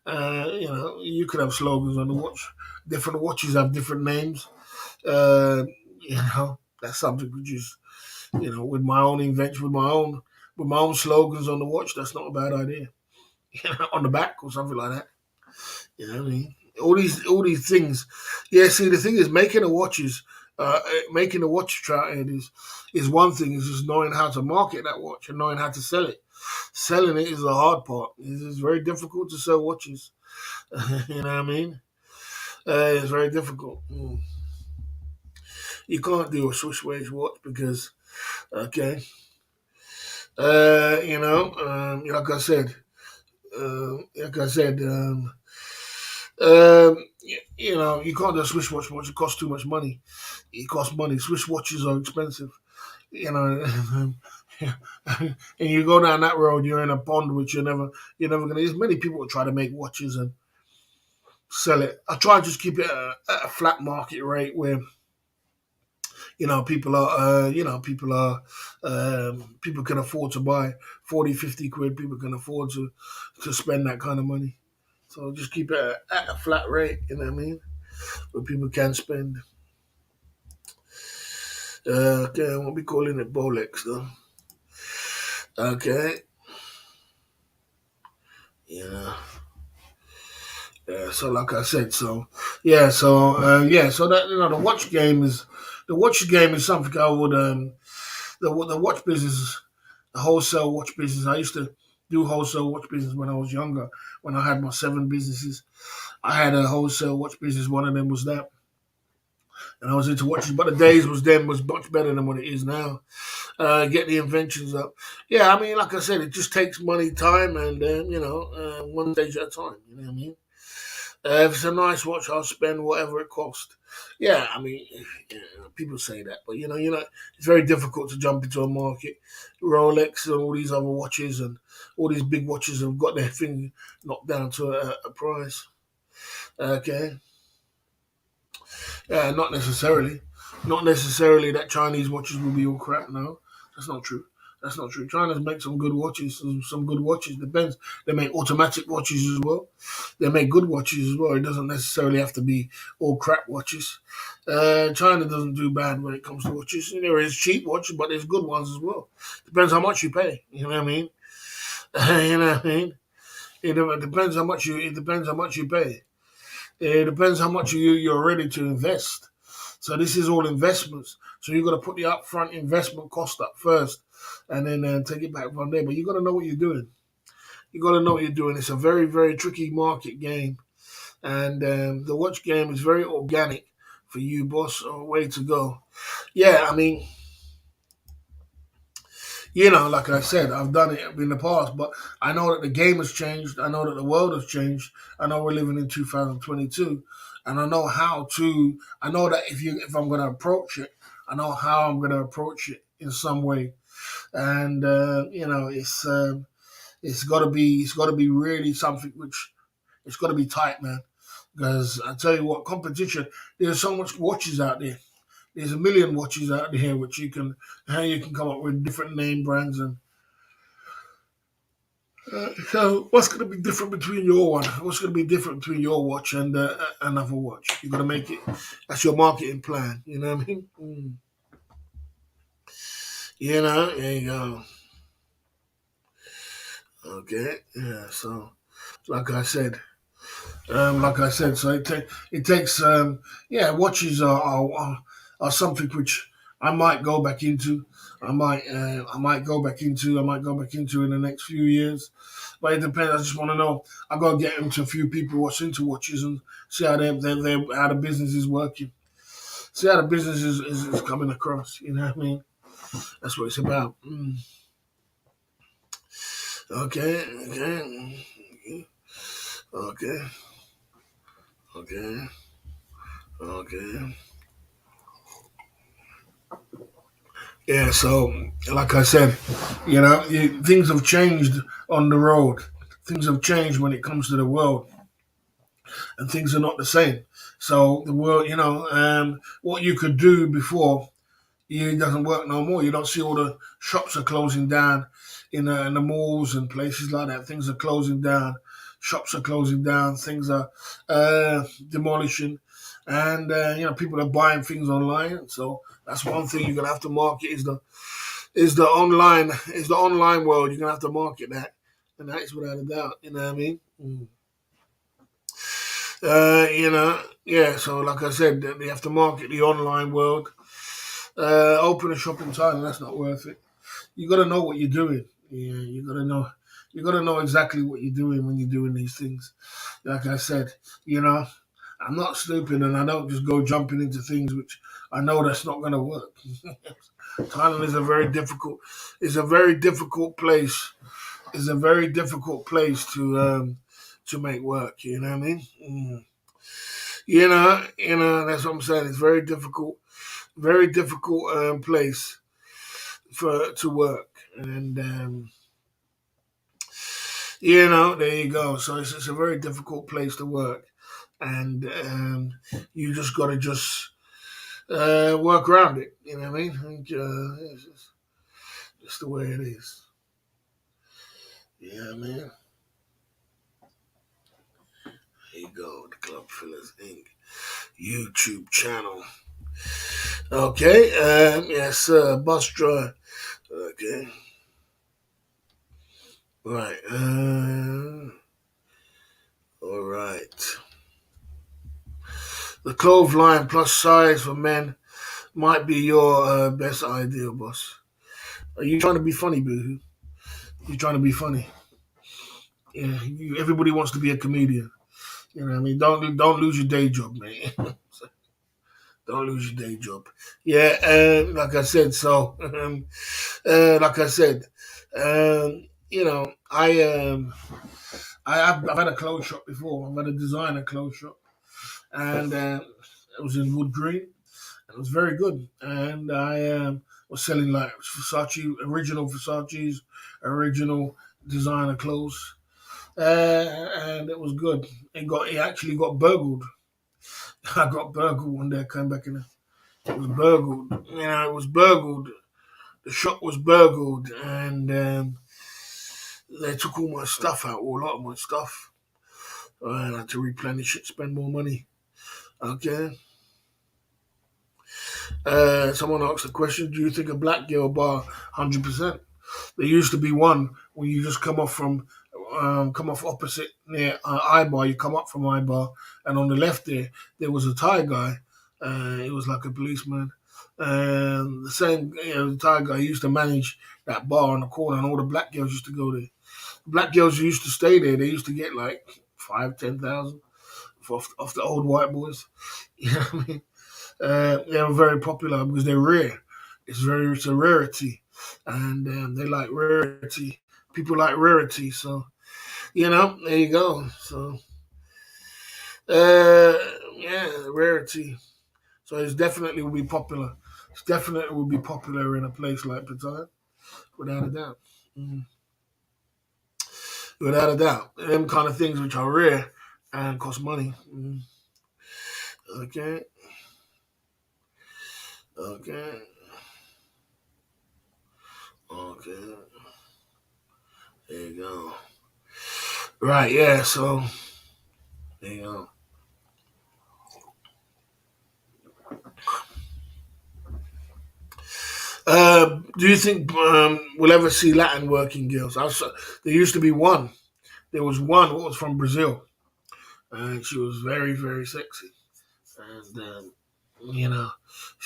I mean? You could have slogans on the watch. Different watches have different names. Uh, that's something which is, with my own invention, with my own slogans on the watch. That's not a bad idea. On the back or something like that. You know what I mean? All these things. Yeah. See, the thing is, making the watch trend is one thing. Is just knowing how to market that watch and knowing how to sell it. Selling it is the hard part. It's very difficult to sell watches. You know what I mean? It's very difficult. You can't do a Swiss watch because, okay, like I said, you can't do a Swiss watch. It costs too much money. It costs money. Swiss watches are expensive. You know, and you go down that road, you're in a pond which you're never gonna. There's many people that try to make watches and sell it. I try to just keep it at a flat market rate where people can afford to buy 40, 50 quid. People can afford to spend that kind of money. So just keep it at a flat rate. You know what I mean? Where people can spend. Okay, I won't be calling it Bolex though. Okay, yeah. Yeah, so like I said, so that the watch game is something I would the watch business, the wholesale watch business. I used to do wholesale watch business when I was younger. When I had my 7 businesses, I had a wholesale watch business. One of them was that, and I was into watches. But the days was much better than what it is now. Get the inventions up. Yeah, I mean, like I said, it just takes money, time, and one stage at a time. You know what I mean? If it's a nice watch, I'll spend whatever it costs. Yeah, I mean, yeah, people say that, but it's very difficult to jump into a market. Rolex and all these other watches and all these big watches have got their thing knocked down to a price. Okay, not necessarily. Not necessarily that Chinese watches will be all crap. No, that's not true. That's not true. China's make some good watches. Some good watches. Depends. They make automatic watches as well. They make good watches as well. It doesn't necessarily have to be all crap watches. China doesn't do bad when it comes to watches. There is cheap watches, but there's good ones as well. Depends how much you pay. You know what I mean? You know what I mean? It depends how much you. It depends how much you pay. It depends how much you're ready to invest. So this is all investments. So you've got to put the upfront investment cost up first, and then take it back from there. But you got to know what you're doing. You got to know what you're doing. It's a very, very tricky market game, and the watch game is very organic for you, boss. Way to go. Yeah, I mean, like I said, I've done it in the past, but I know that the game has changed. I know that the world has changed. I know we're living in 2022, and I know how to. I know that if I'm going to approach it, I know how I'm going to approach it in some way, and it's got to be really something which it's got to be tight, man. Because I tell you what, competition. There's so much watches out there. There's a million watches out there which you can come up with different name brands and so what's going to be different between your one? What's going to be different between your watch and another watch? You're going to make it. That's your marketing plan. You know what I mean? There you go. Okay, yeah. So like I said, so it takes. Watches are something which I might go back into. I might go back into in the next few years. But it depends. I just want to know. I got to get into a few people what's into watches and see how how the business is working. See how the business is coming across. You know what I mean? That's what it's about. Okay, okay, okay, okay, okay. Yeah, so like I said, things have changed on the road. Things have changed when it comes to the world, and things are not the same. So the world, what you could do before, it doesn't work no more. You don't see all the shops are closing down in the malls and places like that. Things are closing down. Shops are closing down. Things are demolishing, and people are buying things online. So that's one thing you're gonna have to market is the online world. You're gonna have to market that, and that is without a doubt. You know what I mean? Yeah. So like I said, they have to market the online world. Open a shop in Thailand, that's not worth it. You got to know what you're doing. Yeah, you got to know. You got to know exactly what you're doing when you're doing these things. Like I said, you know, I'm not stupid, and I don't just go jumping into things which I know that's not going to work. Thailand is a very difficult. It's a very difficult place. It's a very difficult place to make work. You know what I mean? That's what I'm saying. It's very difficult place for to work, and there you go. So it's a very difficult place to work, and you just got to just work around it. You know what I mean? And, it's just the way it is. Yeah, man. There you go, the Club Fillers Inc. YouTube channel. Okay, yes, bus driver. Okay, right. All right. The clothesline plus size for men might be your best idea, boss. Are you trying to be funny, boo? You trying to be funny? Yeah. Everybody wants to be a comedian. You know what I mean? Don't lose your day job, man. Don't lose your day job. Yeah, like I said, so like I said, I've had a clothes shop before. I've had a designer clothes shop, and it was in Wood Green. It was very good, and I was selling like Versace's, original designer clothes, and it was good. It actually got burgled. I got burgled one day. I came back in. It was burgled. It was burgled. The shop was burgled, and they took all my stuff out, or a lot of my stuff. I had to replenish it, spend more money. Okay. Someone asked a question: do you think a black girl bar 100%? There used to be one when you just come off opposite near I-bar. You come up from I-bar, and on the left there was a Thai guy. It was like a policeman. The same, the Thai guy used to manage that bar on the corner, and all the black girls used to go there. Black girls used to stay there. They used to get like 5, 10,000 off the old white boys. You know what I mean? They were very popular because they're rare. It's a rarity, and they like rarity. People like rarity, so there you go. So uh, yeah, rarity. So it's definitely will be popular. It's definitely will be popular in a place like Pattaya, without a doubt. Mm. Without a doubt, them kind of things which are rare and cost money. Okay, okay, okay. There you go. Right, yeah. So there you go. Do you think we'll ever see Latin working girls? There used to be one. There was one. What was from Brazil, and she was very, very sexy. And You know,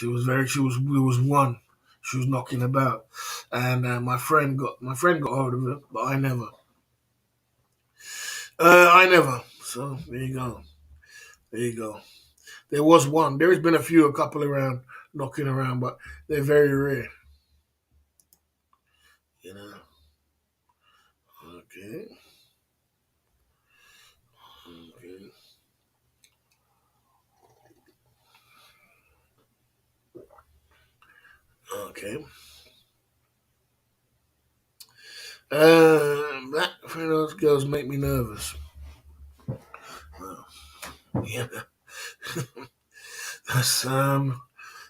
there was one. She was knocking about, and my friend got hold of her, but I never. I never. So there you go. There you go. There was one. There has been a couple around knocking around, but they're very rare. You know. Okay. Okay. Okay. Black for those girls make me nervous. Well, yeah, that's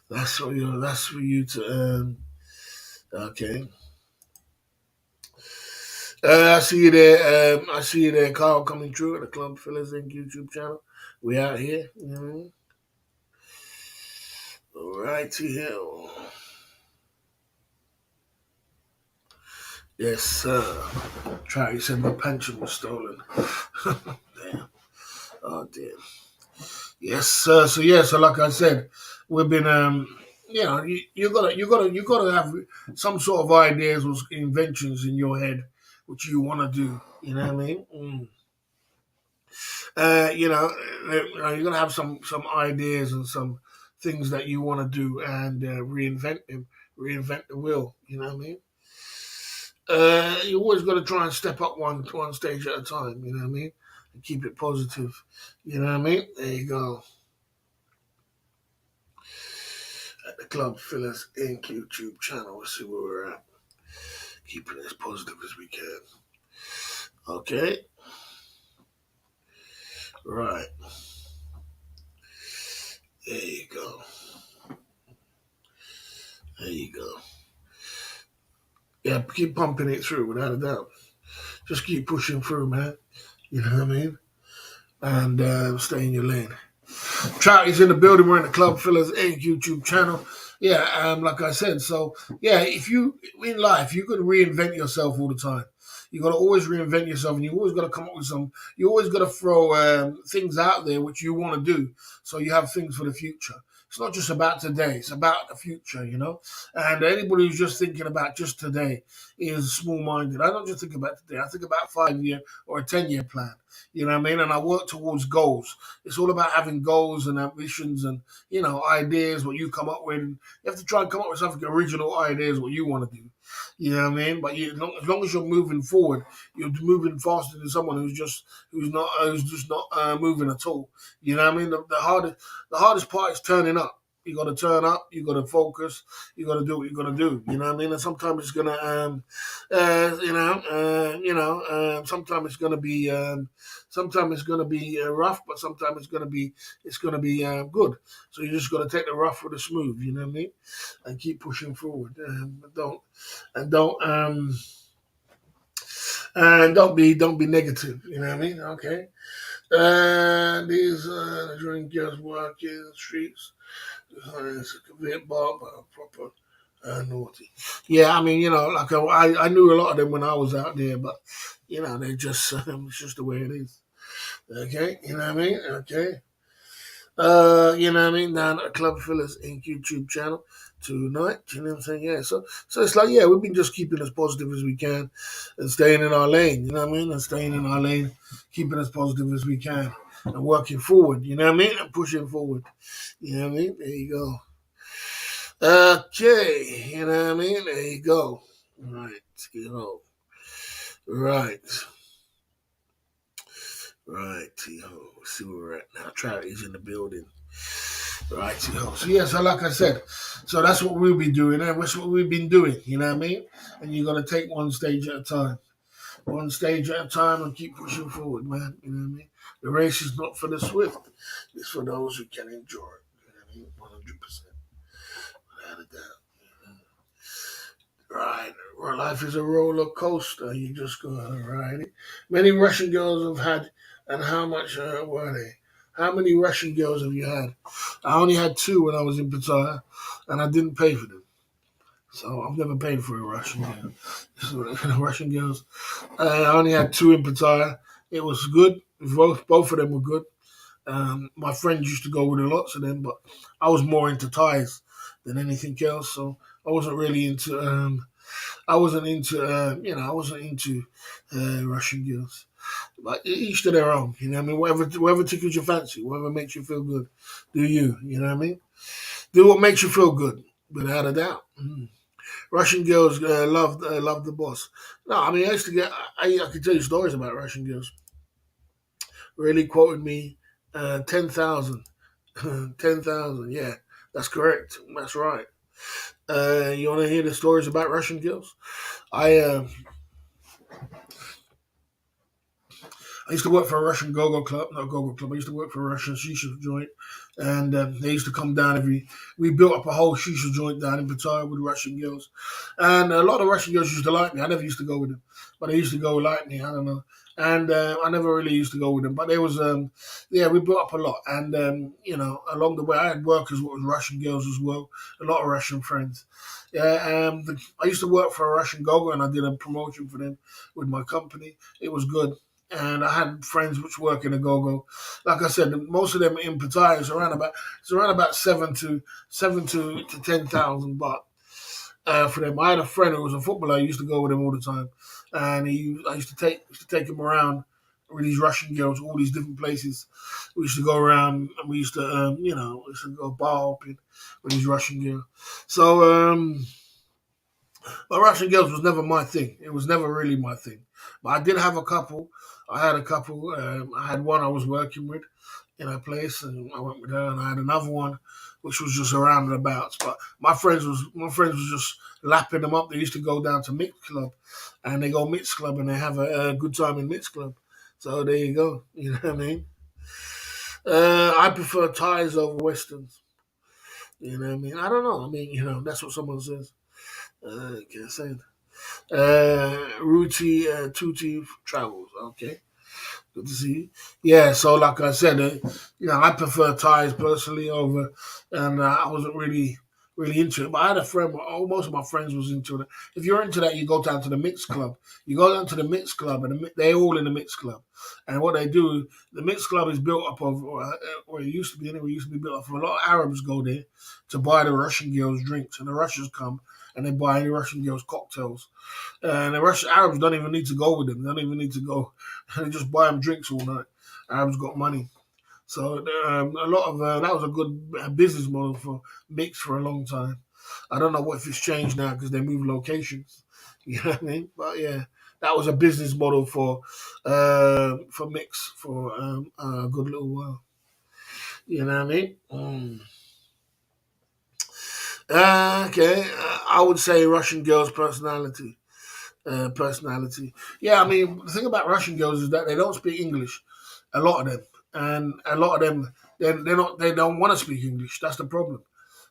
that's for you to okay. I see you there. I see you there, Carl, coming through at the Club Fillers Inc. YouTube channel. We out here. You know what I mean? All right, here. Yes, sir. Try. He said my pension was stolen. Damn. Oh, damn. Yes, sir. So yeah. So like I said, we've been you know, you gotta have some sort of ideas or inventions in your head which you want to do. You know what I mean? You know, you're gonna have some ideas and some things that you want to do and reinvent the wheel. You know what I mean? You always got to try and step up one stage at a time. You know what I mean? And keep it positive. You know what I mean? There you go. At the Club Fillers Inc. YouTube channel, we'll see where we're at. Keeping it as positive as we can. Okay. Right. There you go. There you go. Yeah, keep pumping it through without a doubt. Just keep pushing through, man. You know what I mean? And stay in your lane. Trout is in the building. We're in the Club Fillers Inc. YouTube channel. Yeah, like I said, so yeah, if you in life, you could reinvent yourself all the time. You got to always reinvent yourself, and you always got to come up with some. You always got to throw things out there which you want to do, so you have things for the future. It's not just about today; it's about the future, you know. And anybody who's just thinking about just today is small-minded. I don't just think about today; I think about 5 year or a 10 year plan. You know what I mean? And I work towards goals. It's all about having goals and ambitions and ideas what you come up with. And you have to try and come up with something original ideas what you want to do. You know what I mean? But as long as you're moving forward, you're moving faster than someone who's just not moving at all. You know what I mean? The hardest part is turning up. You got to turn up. You got to focus. You got to do what you got to do. You know what I mean? And sometimes it's gonna, sometimes it's gonna be, rough, but sometimes it's gonna be good. So you just got to take the rough with the smooth. You know what I mean? And keep pushing forward. And don't don't be negative. You know what I mean? Okay. And these drink girls walking the streets. It's a conveyor bar, but proper naughty. Yeah, I mean, like I knew a lot of them when I was out there, but they just it's just the way it is. Okay, you know what I mean? Okay. You know what I mean? Down at Club Fillers Inc. YouTube channel tonight. You know what I'm saying? Yeah. So it's like, yeah, we've been just keeping as positive as we can and staying in our lane, you know what I mean? And staying in our lane, keeping as positive as we can and working forward, you know what I mean? And pushing forward. You know what I mean? There you go. Okay, you know what I mean? There you go. Right, Right. Right, see where we're at now. Charity's in the building. Right, So yeah, so like I said, so that's what we'll be doing, and that's what we've been doing. You know what I mean? And you got to take one stage at a time, and keep pushing forward, man. You know what I mean? The race is not for the swift; it's for those who can endure it. You know what I mean? 100%, without a doubt. Right. Well, life is a roller coaster. You just gotta ride it. Many Russian girls have had, and how much were they? How many Russian girls have you had? I only had two when I was in Pattaya, and I didn't pay for them. So I've never paid for a Russian girl. So, Russian girls. I only had two in Pattaya. It was good. Both of them were good. My friends used to go with lots of them, but I was more into Thais than anything else. So I wasn't really into. I wasn't into Russian girls. But each to their own. You know what I mean? Whatever tickles your fancy, whatever makes you feel good, do you? You know what I mean? Do what makes you feel good, without a doubt. Russian girls love the boss. No, I mean I used to get. I could tell you stories about Russian girls. Really quoted me 10,000. 10,000, yeah, that's correct. That's right. You want to hear the stories about Russian girls? I I used to work for a Russian go-go club, not go-go club. I used to work for a Russian shisha joint, and they used to come down every. We built up a whole shisha joint down in Pattaya with Russian girls, and a lot of Russian girls used to like me. I never used to go with them, but they used to go like me. I don't know, and I never really used to go with them. But there was, yeah, we built up a lot, and along the way, I had workers with Russian girls as well. A lot of Russian friends. Yeah, I used to work for a Russian go-go, and I did a promotion for them with my company. It was good, and I had friends which work in a go-go. Like I said, most of them in Pattaya is around about seven to 10,000 baht for them. I had a friend who was a footballer. I used to go with him all the time, and I used to take him around with these Russian girls, all these different places. We used to go around, and we used to we used to go bar hopping with these Russian girls. So but Russian girls was never my thing. It was never really my thing. But I did have a couple. I had a couple. I had one I was working with in a place, and I went with her. And I had another one, which was just around and about. But my friends was just lapping them up. They used to go down to mixed club, and they go mixed club, and they have a good time in mixed club. So there you go. You know what I mean? I prefer Thais over westerns. You know what I mean? I don't know. I mean, that's what someone says. I can't say it. Ruti Tutti travels. Okay, good to see you. Yeah, so like I said, I prefer ties personally over, and I wasn't really into it. But I had a friend. Most of my friends was into it. If you're into that, you go down to the mixed club. You go down to the mixed club, and they're all in the mixed club. And what they do, the mixed club is built up of, or it used to be anyway. It used to be built up of a lot of Arabs go there to buy the Russian girls drinks, and the Russians come and they buy any Russian girls cocktails. And the Russian Arabs don't even need to go with them. They don't even need to go. They just buy them drinks all night. Arabs got money. So a lot of that was a good business model for mix for a long time. I don't know what if it's changed now because they moved locations. You know what I mean? But yeah, that was a business model for mix for a good little while. You know what I mean? Okay, I would say Russian girls' personality. Yeah, I mean, the thing about Russian girls is that they don't speak English. A lot of them, and a lot of them, they don't want to speak English. That's the problem.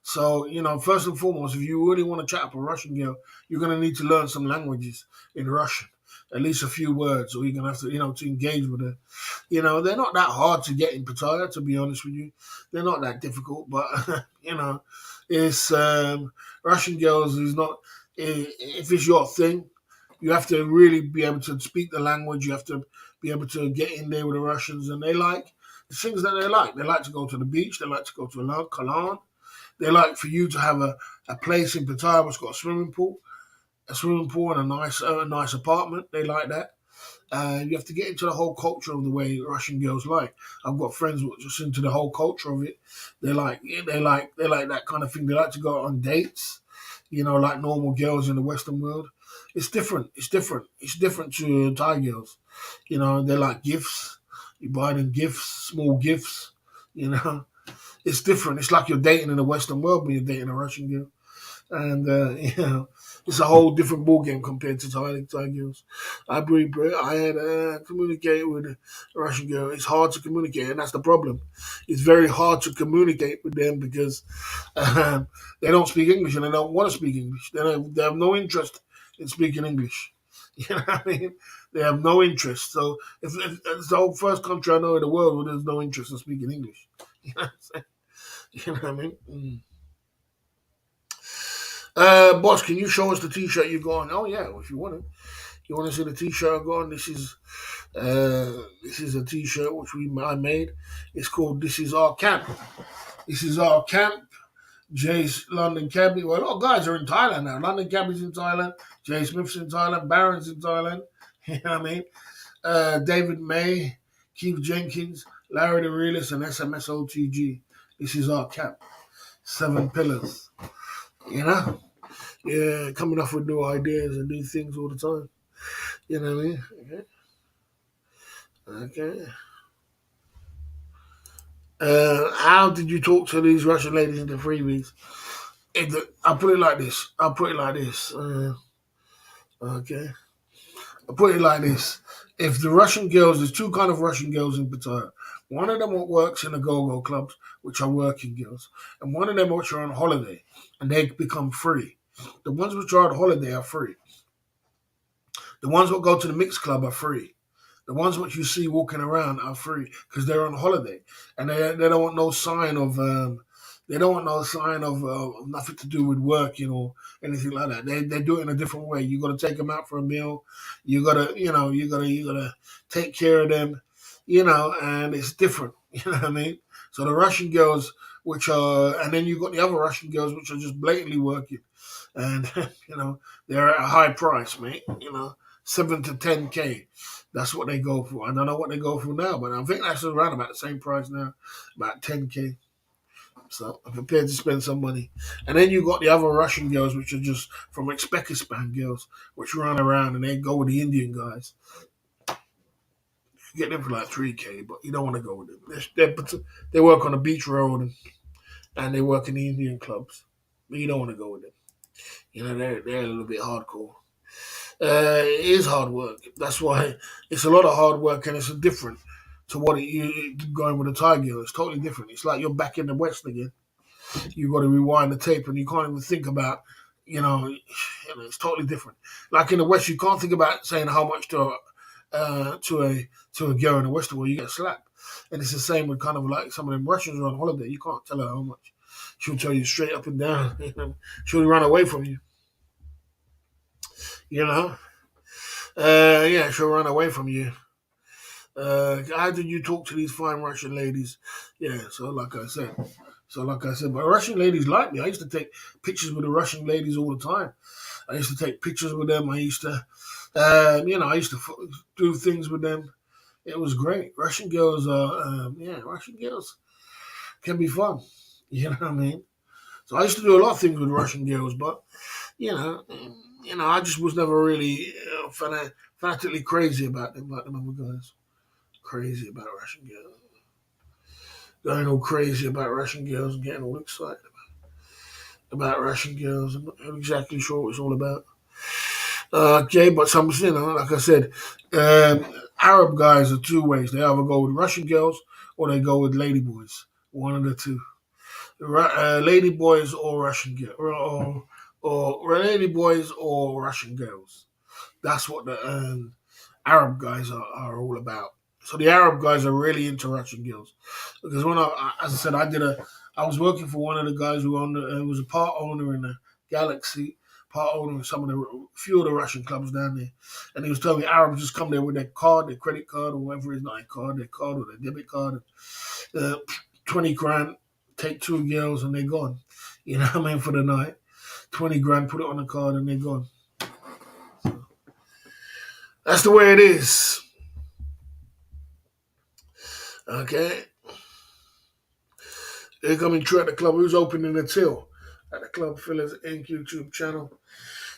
So first and foremost, if you really want to chat up a Russian girl, you're gonna need to learn some languages in Russian, at least a few words, or you're gonna have to to engage with her. They're not that hard to get in Pattaya, to be honest with you. They're not that difficult, but it's Russian girls is not. If it's your thing, you have to really be able to speak the language. You have to be able to get in there with the Russians, and they like the things that they like. They like to go to the beach. They like to go to a Kalan. They like for you to have a place in Pattaya which got a swimming pool and a nice apartment. They like that. You have to get into the whole culture of the way Russian girls like. I've got friends who are just into the whole culture of it. They like that kind of thing. They like to go on dates, like normal girls in the Western world. It's different. It's different. It's different to Thai girls. They like gifts. You buy them gifts, small gifts. You know, it's different. It's like you're dating in the Western world when you're dating a Russian girl, and it's a whole different ball game compared to Thai girls. I agree, bro. I had communicate with a Russian girl. It's hard to communicate, and that's the problem. It's very hard to communicate with them because they don't speak English and they don't want to speak English. They have no interest in speaking English. You know what I mean? They have no interest. So if it's the whole first country I know in the world where there's no interest in speaking English. You know what I'm saying? You know what I mean? Boss, can you show us the T-shirt you got on? Oh yeah, if you want to. You want to see the T-shirt I got on? This is a T-shirt which I made. It's called "This Is Our Camp." This is our camp. Jay's London Cabbie. Well, a lot of guys are in Thailand now. London Cabbie's in Thailand. Jay Smith's in Thailand. Barron's in Thailand. You know what I mean? David May, Keith Jenkins, Larry the Realist, and SMSOTG. This is our camp. 7 pillars. You know? Yeah, coming up with new ideas and new things all the time. You know what I mean? Okay. Okay. How did you talk to these Russian ladies in the freebies? I'll put it like this. I'll put it like this. Okay. I'll put it like this. If the Russian girls, there's two kind of Russian girls in Pattaya. One of them works in the go-go clubs, which are working girls, and one of them which are on holiday, and they become free. The ones which are on holiday are free. The ones that go to the mixed club are free. The ones which you see walking around are free because they're on holiday, and they don't want no sign of nothing to do with work, anything like that. They do it in a different way. You got to take them out for a meal. You gotta take care of them, and it's different. You know what I mean? So the Russian girls, and then you got the other Russian girls which are just blatantly working, and they're at a high price, mate. 7 to 10K. That's what they go for. I don't know what they go for now, but I think that's around about the same price now, about 10K. So I'm prepared to spend some money. And then you got the other Russian girls, which are just from Uzbekistan girls, which run around and they go with the Indian guys. You get them for like 3K, but you don't want to go with them. They work on the beach road and they work in the Indian clubs, but you don't want to go with them. They're a little bit hardcore. It is hard work. That's why it's a lot of hard work, and it's different to what you going with a Thai girl. It's totally different. It's like you're back in the West again. You got to rewind the tape, and you can't even think about, it's totally different. Like in the West, you can't think about saying how much to a girl in the Western world. You get slapped, and it's the same with kind of like some of them Russians are on holiday. You can't tell her how much. She'll tell you straight up and down. She'll run away from you. You know. Yeah, she'll run away from you. How did you talk to these fine Russian ladies? Yeah, but Russian ladies like me. I used to take pictures with the Russian ladies all the time. I used to take pictures with them. I used to do things with them. It was great. Russian girls can be fun. You know what I mean? So I used to do a lot of things with Russian girls, but you know, I just was never really fanatically crazy about them like the other guys. Crazy about Russian girls. Going all crazy about Russian girls and getting all excited about Russian girls. I'm not exactly sure what it's all about. Okay, but like I said, Arab guys are two ways. They either go with Russian girls or they go with ladyboys. One of the two. Ladyboys or Russian girls. Or ladyboys or Russian girls. That's what the Arab guys are all about. So the Arab guys are really into Russian girls because as I said, I was working for one of the guys who was a part owner in the Galaxy, part owner of few of the Russian clubs down there, and he was telling me Arabs just come there with their card, their credit card, or whatever it's not their card or their debit card, 20 grand, take 2 girls and they're gone. You know what I mean, for the night, 20 grand, put it on the card and they're gone. That's the way it is. Okay. They're coming true at the club. Who's opening the till? At the Club Fillers Inc. YouTube channel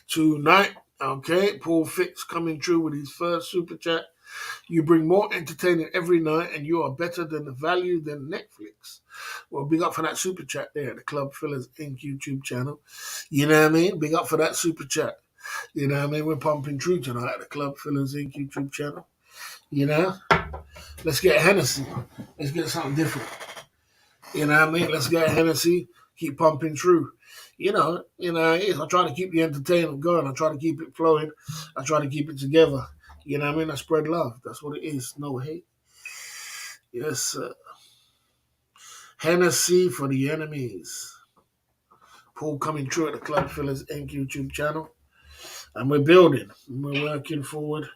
tonight. Okay. Paul Fitz coming true with his first super chat. You bring more entertainment every night and you are better than the value than Netflix. Well, big up for that super chat there at the Club Fillers Inc. YouTube channel. You know what I mean? Big up for that super chat. You know what I mean? We're pumping true tonight at the Club Fillers Inc. YouTube channel. You know? Let's get Hennessy. Let's get something different. You know what I mean? Let's get Hennessy. Keep pumping through. I try to keep the entertainment going. I try to keep it flowing. I try to keep it together. You know what I mean? I spread love. That's what it is. No hate. Yes, sir. Hennessy for the enemies. Paul coming through at the Club Fillers Inc. YouTube channel. And we're building. We're working forward.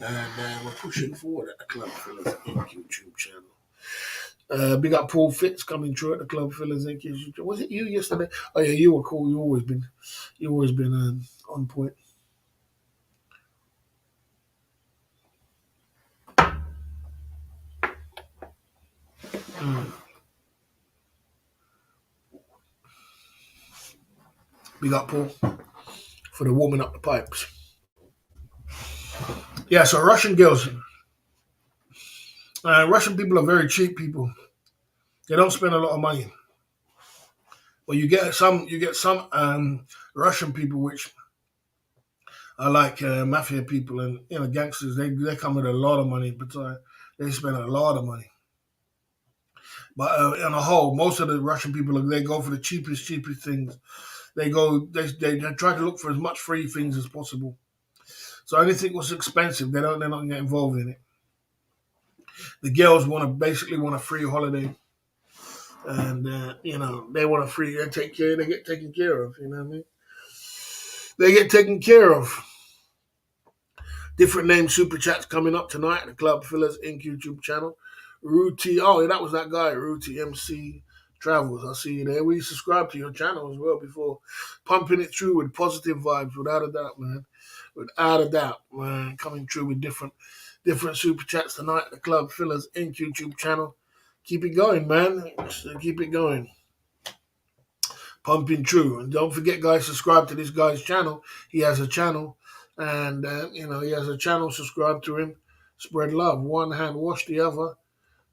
And we're pushing forward at the Club Fillers Inc. YouTube channel. Big up Paul Fitz coming through at the Club Fillers Inc. YouTube channel. Was it you yesterday? Oh yeah, you were cool. You always been on point. Big up Paul for the warming up the pipes. Yeah, so Russian girls. Russian people are very cheap people. They don't spend a lot of money. But you get some Russian people which are like mafia people and gangsters. They come with a lot of money, but they spend a lot of money. But on a whole, most of the Russian people they go for the cheapest things. They try to look for as much free things as possible. So anything was expensive, they're not get involved in it. The girls basically want a free holiday, and they want a free. They get taken care of. You know what I mean? They get taken care of. Different name super chats coming up tonight at the Club Fillers Inc. YouTube channel. Ruti, oh yeah, that was that guy, Ruti MC Travels. I see you there. We subscribe to your channel as well before, pumping it through with positive vibes, without a doubt, man. Without a doubt, man. Coming through with different super chats tonight at the Club Fillers Inc. YouTube channel. Keep it going, man. Keep it going. Pumping through. And don't forget, guys, subscribe to this guy's channel. He has a channel. And, he has a channel. Subscribe to him. Spread love. One hand, wash the other.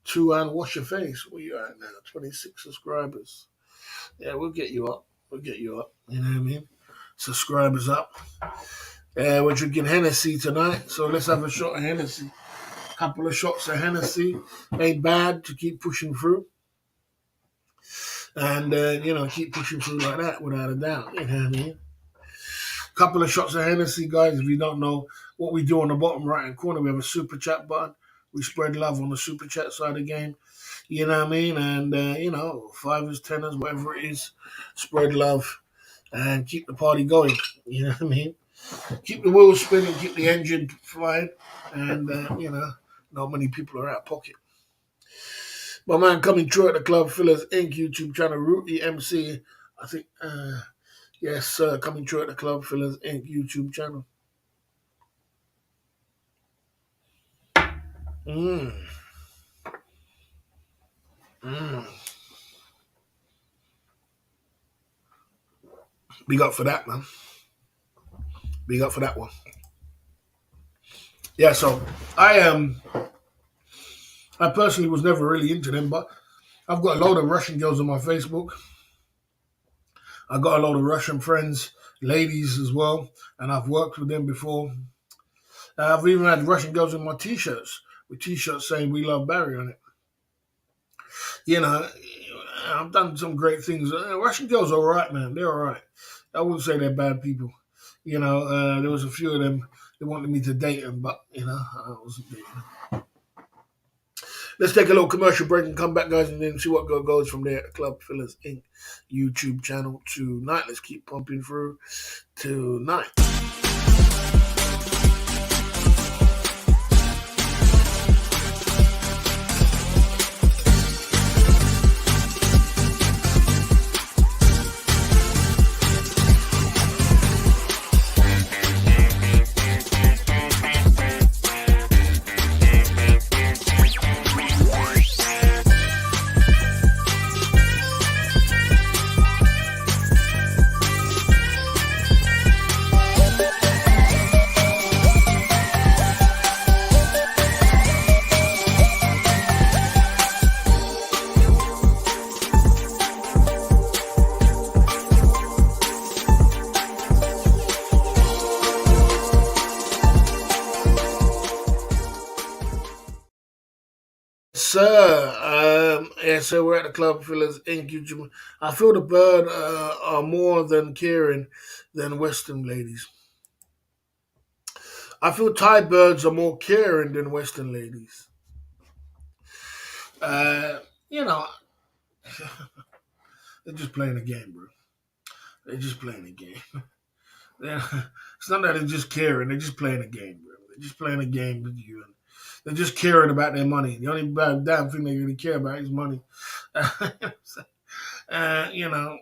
Two hand, wash your face. Where you at now? 26 subscribers. Yeah, we'll get you up. We'll get you up. You know what I mean? Subscribers up. We're drinking Hennessy tonight. So let's have a shot of Hennessy. Couple of shots of Hennessy. Ain't bad to keep pushing through. And, keep pushing through like that without a doubt. You know what I mean? Couple of shots of Hennessy, guys. If you don't know what we do on the bottom right-hand corner, we have a super chat button. We spread love on the super chat side of the game. You know what I mean? And, fivers, tenors, whatever it is, spread love and keep the party going. You know what I mean? Keep the wheels spinning, keep the engine flying. And, not many people are out of pocket. My man coming through at the Club Fillers Inc. YouTube channel, Ruti MC. I think, yes, sir, coming through at the Club Fillers Inc. YouTube channel. Big up for that, man. Big up for that one. Yeah, so I personally was never really into them, but I've got a load of Russian girls on my Facebook. I've got a lot of Russian friends, ladies as well, and I've worked with them before. I've even had Russian girls in my T-shirts, with T-shirts saying "We love Barry" on it. I've done some great things. Russian girls are all right, man. They're all right. I wouldn't say they're bad people. There was a few of them that wanted me to date them, but, I wasn't dating them. Let's take a little commercial break and come back, guys, and then see what goes from there at the Club Fillers Inc. YouTube channel tonight. Let's keep pumping through tonight. Sir, so we're at the Club Fillers Inc. YouTube. I feel the bird are more than caring than Western ladies. I feel Thai birds are more caring than Western ladies. Uh, you know, they're just playing a game, bro. They're just playing a game. It's not that they're just caring. They're just playing a game, bro. They're just playing a game with you, and they're just caring about their money. The only damn thing they really care about is money. You know,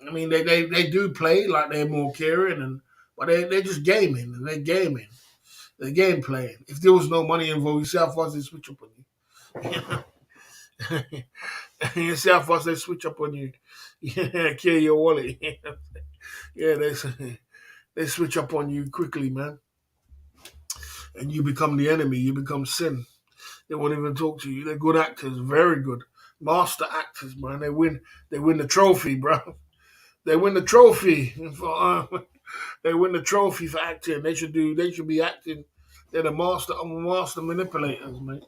I mean, they do play like they're more caring, but they're just gaming. And they're gaming. They're game playing. If there was no money involved, you see how fast they switch up on you. You see how fast they switch up on you. Yeah, kill your wallet. Yeah, they switch up on you quickly, man, and you become the enemy. You become sin. They won't even talk to you. They're good actors, very good, master actors, man. They win. They win the trophy, bro. They win the trophy for. They win the trophy for acting. They should do. They should be acting. They're the master manipulators, man.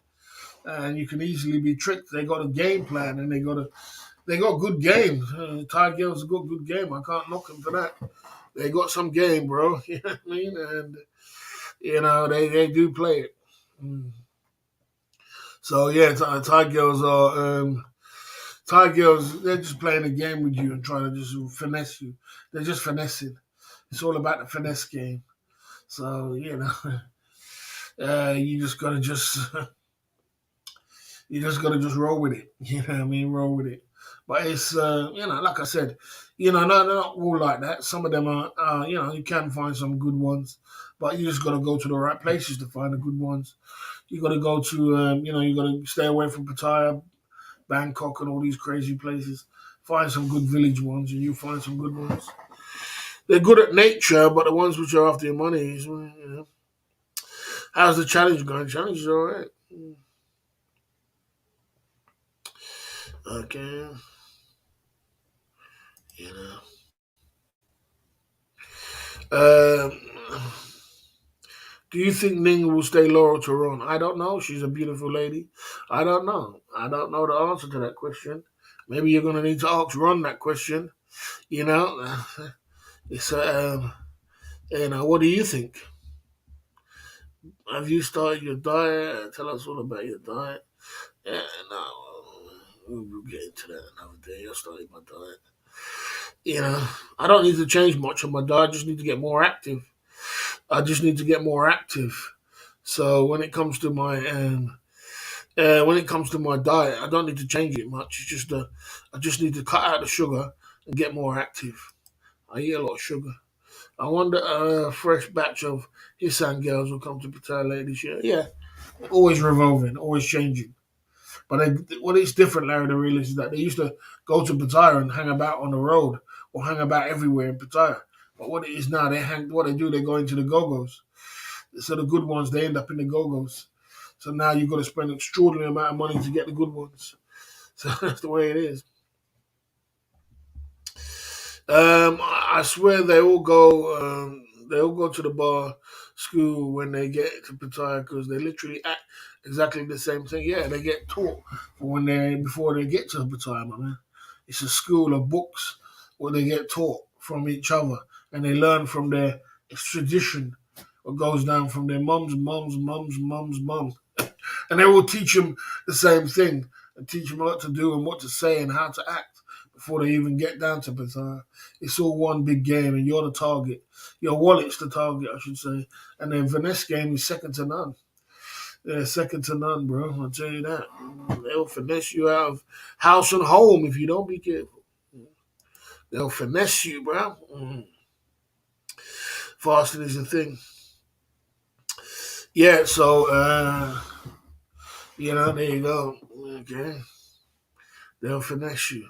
And you can easily be tricked. They got a game plan, and they got good games. Thai girls got good game. I can't knock them for that. They got some game, bro. You know what I mean? And they do play it. Mm. So yeah, Thai girls are Thai girls. They're just playing a game with you and trying to just finesse you. They're just finessing. It's all about the finesse game. So you just gotta just you just gotta just roll with it. You know what I mean? Roll with it. But it's like I said, no, they're not all like that. Some of them are, you can find some good ones, but you just gotta go to the right places to find the good ones. You gotta go to, you gotta stay away from Pattaya, Bangkok, and all these crazy places. Find some good village ones, and you find some good ones. They're good at nature, but the ones which are after your money, how's the challenge going? Challenge is all right. Okay, you know. Um, do you think Ning will stay loyal to Ron? I don't know. She's a beautiful lady. I don't know. I don't know the answer to that question. Maybe you're going to need to ask Ron that question. You know, it's what do you think? Have you started your diet? Tell us all about your diet. Yeah, no, we'll get into that another day. I started my diet. I don't need to change much on my diet. I just need to get more active. I just need to get more active. So when it comes to my diet, I don't need to change it much. It's just I just need to cut out the sugar and get more active. I eat a lot of sugar. I wonder a fresh batch of Hisan girls will come to Pattaya later this year. Yeah, always revolving, always changing. But what is different, Larry, the realist, is that they used to go to Pattaya and hang about on the road or hang about everywhere in Pattaya. But what it is now, what they do, they go into the go-go's. So the good ones, they end up in the go-go's. So now you've got to spend an extraordinary amount of money to get the good ones. So that's the way it is. I swear they all go to the bar school when they get to Pattaya because they literally act exactly the same thing. Yeah, they get taught before they get to Pattaya, my man. It's a school of books where they get taught from each other and they learn from their it's tradition. What goes down from their mums. And they will teach them the same thing and teach them what to do and what to say and how to act before they even get down to Bazaar. It's all one big game and you're the target. Your wallet's the target, I should say. And then finesse game is second to none. Yeah, second to none, bro. I'll tell you that. They'll finesse you out of house and home if you don't be careful. They'll finesse you, bro. Fasting is a thing. Yeah, so there you go. Okay. They'll finesse you.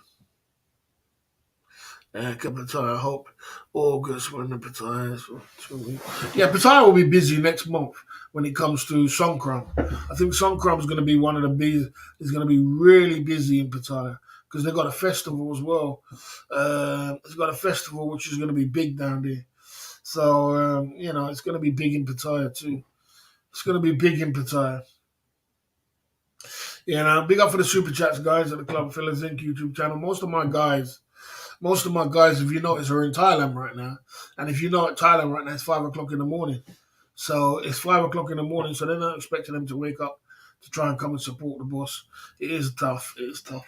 Pattaya, I hope August when the Pattaya is for 2 weeks. Yeah, Pattaya will be busy next month when it comes to Songkran. I think Songkran is going to be one of the big. Is going to be really busy in Pattaya because they've got a festival as well. It's got a festival which is going to be big down there. So it's going to be big in Pattaya too. It's going to be big in Pattaya. Big up for the super chats, guys, at the Club Fillers Inc. YouTube channel. Most of my guys, if you notice, are in Thailand right now. And if you know at Thailand right now, it's 5 o'clock in the morning. So it's 5 o'clock in the morning, so they're not expecting them to wake up to try and come and support the boss. It is tough. It is tough.